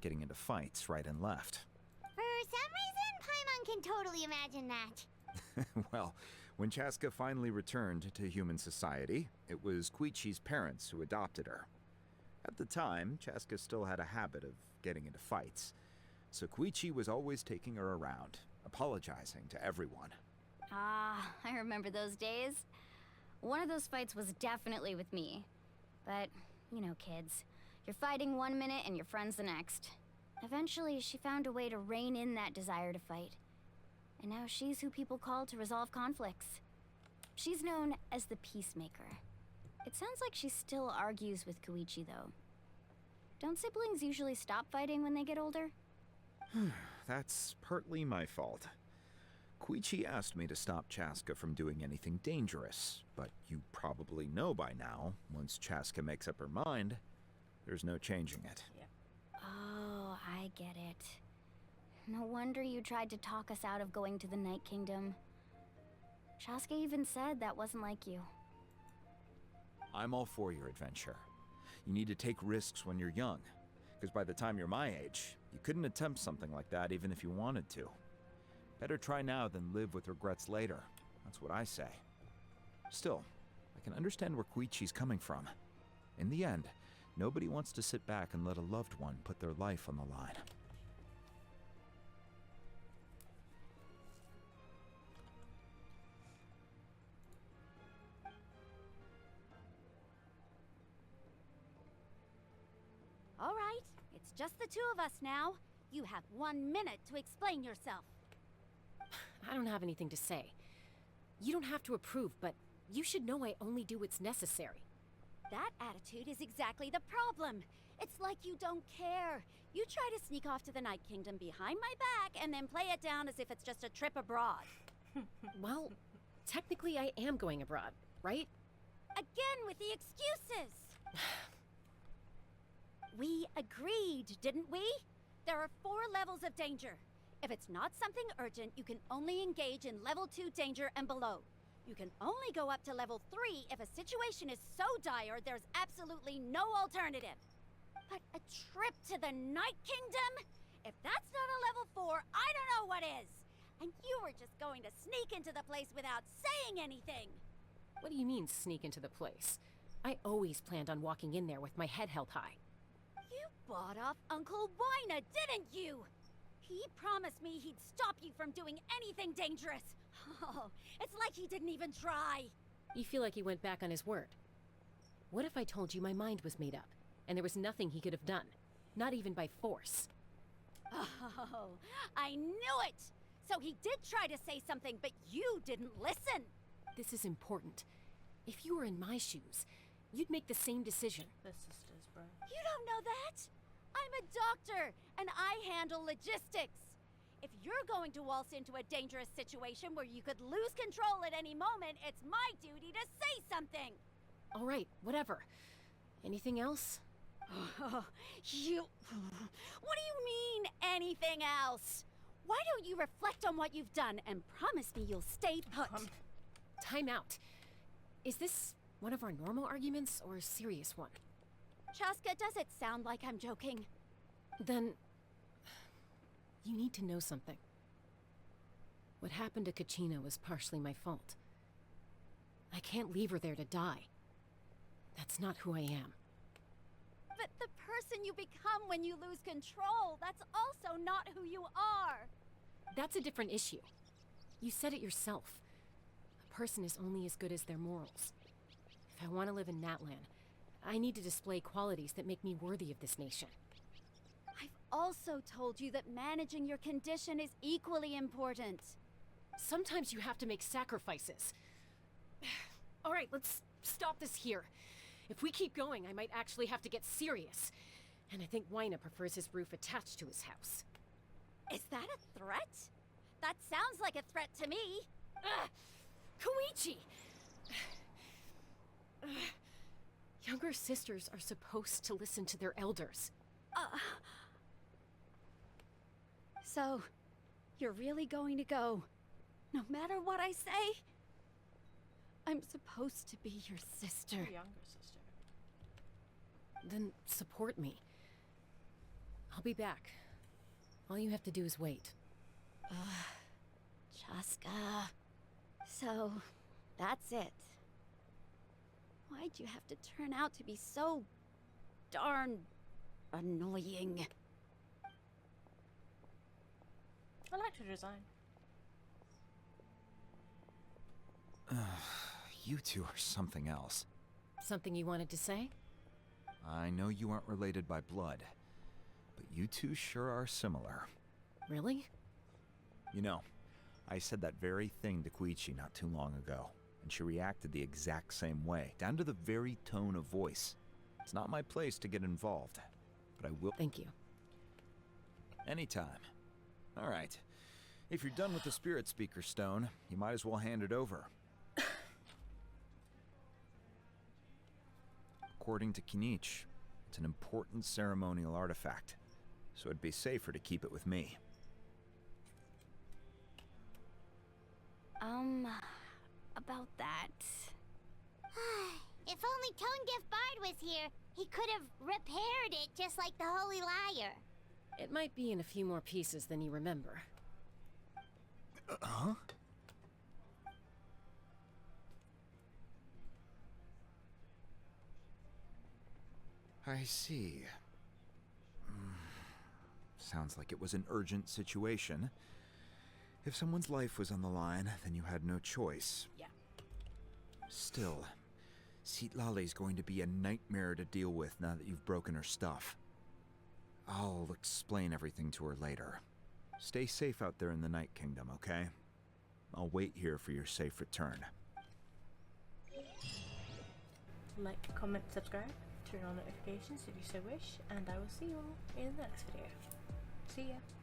getting into fights right and left. For some reason, Paimon can totally imagine that. Well, when Chaska finally returned to human society, it was Koichi's parents who adopted her. At the time, Chaska still had a habit of getting into fights, so Koichi was always taking her around, apologizing to everyone. Ah, I remember those days. One of those fights was definitely with me. But, you know, kids. You're fighting one minute and your friend's the next. Eventually, she found a way to rein in that desire to fight. And now she's who people call to resolve conflicts. She's known as the Peacemaker. It sounds like she still argues with Koichi, though. Don't siblings usually stop fighting when they get older? That's partly my fault. Koichi asked me to stop Chaska from doing anything dangerous, but you probably know by now, once Chaska makes up her mind, there's no changing it. Yeah. Oh, I get it. No wonder you tried to talk us out of going to the Night Kingdom. Chaska even said that wasn't like you. I'm all for your adventure. You need to take risks when you're young, because by the time you're my age, you couldn't attempt something like that even if you wanted to. Better try now than live with regrets later. That's what I say. Still, I can understand where Koichi's coming from. In the end, nobody wants to sit back and let a loved one put their life on the line. All right, it's just the two of us now. You have 1 minute to explain yourself. I don't have anything to say. You don't have to approve, but you should know I only do what's necessary. That attitude is exactly the problem. It's like you don't care. You try to sneak off to the Night Kingdom behind my back and then play it down as if it's just a trip abroad. Well, technically I am going abroad, right? Again with the excuses! We agreed, didn't we? There are 4 levels of danger. If it's not something urgent, you can only engage in level 2 danger and below. You can only go up to level 3 if a situation is so dire there's absolutely no alternative. But a trip to the Night Kingdom? If that's not a level 4, I don't know what is! And you were just going to sneak into the place without saying anything! What do you mean, sneak into the place? I always planned on walking in there with my head held high. You bought off Uncle Wina, didn't you? He promised me he'd stop you from doing anything dangerous. Oh, it's like he didn't even try. You feel like he went back on his word. What if I told you my mind was made up, and there was nothing he could have done? Not even by force. Oh, I knew it! So he did try to say something, but you didn't listen. This is important. If you were in my shoes, you'd make the same decision. The sisters, bro. You don't know that? I'm a doctor, and I handle logistics. If you're going to waltz into a dangerous situation where you could lose control at any moment, it's my duty to say something. All right, whatever. Anything else? You... What do you mean, anything else? Why don't you reflect on what you've done and promise me you'll stay put? Time out. Is this one of our normal arguments or a serious one? Chaska, does it sound like I'm joking? Then... you need to know something. What happened to Kachina was partially my fault. I can't leave her there to die. That's not who I am. But the person you become when you lose control, that's also not who you are. That's a different issue. You said it yourself. A person is only as good as their morals. If I want to live in Natlan, I need to display qualities that make me worthy of this nation. I've also told you that managing your condition is equally important. Sometimes you have to make sacrifices. All right, let's stop this here. If we keep going, I might actually have to get serious. And I think Wina prefers his roof attached to his house. Is that a threat? That sounds like a threat to me. Koichi! Younger sisters are supposed to listen to their elders. So, you're really going to go, no matter what I say? I'm supposed to be your sister. Your younger sister. Then support me. I'll be back. All you have to do is wait. Chaska. So, that's it. Why'd you have to turn out to be so darn annoying? I liked her design. You two are something else. Something you wanted to say? I know you aren't related by blood, but you two sure are similar. Really? You know, I said that very thing to Koichi not too long ago, and she reacted the exact same way, down to the very tone of voice. It's not my place to get involved, but I will— Thank you. Anytime. All right. If you're done with the Spirit Speaker Stone, you might as well hand it over. According to Kinich, it's an important ceremonial artifact, so it'd be safer to keep it with me. About that. If only Tone-Gift Bard was here, he could have repaired it just like the Holy Liar. It might be in a few more pieces than you remember. Huh? I see. Sounds like it was an urgent situation. If someone's life was on the line, then you had no choice. Yeah. Still, Citlali's going to be a nightmare to deal with now that you've broken her stuff. I'll explain everything to her later. Stay safe out there in the Night Kingdom, okay? I'll wait here for your safe return. Like, comment, subscribe, turn on notifications if you so wish, and I will see you all in the next video. See ya!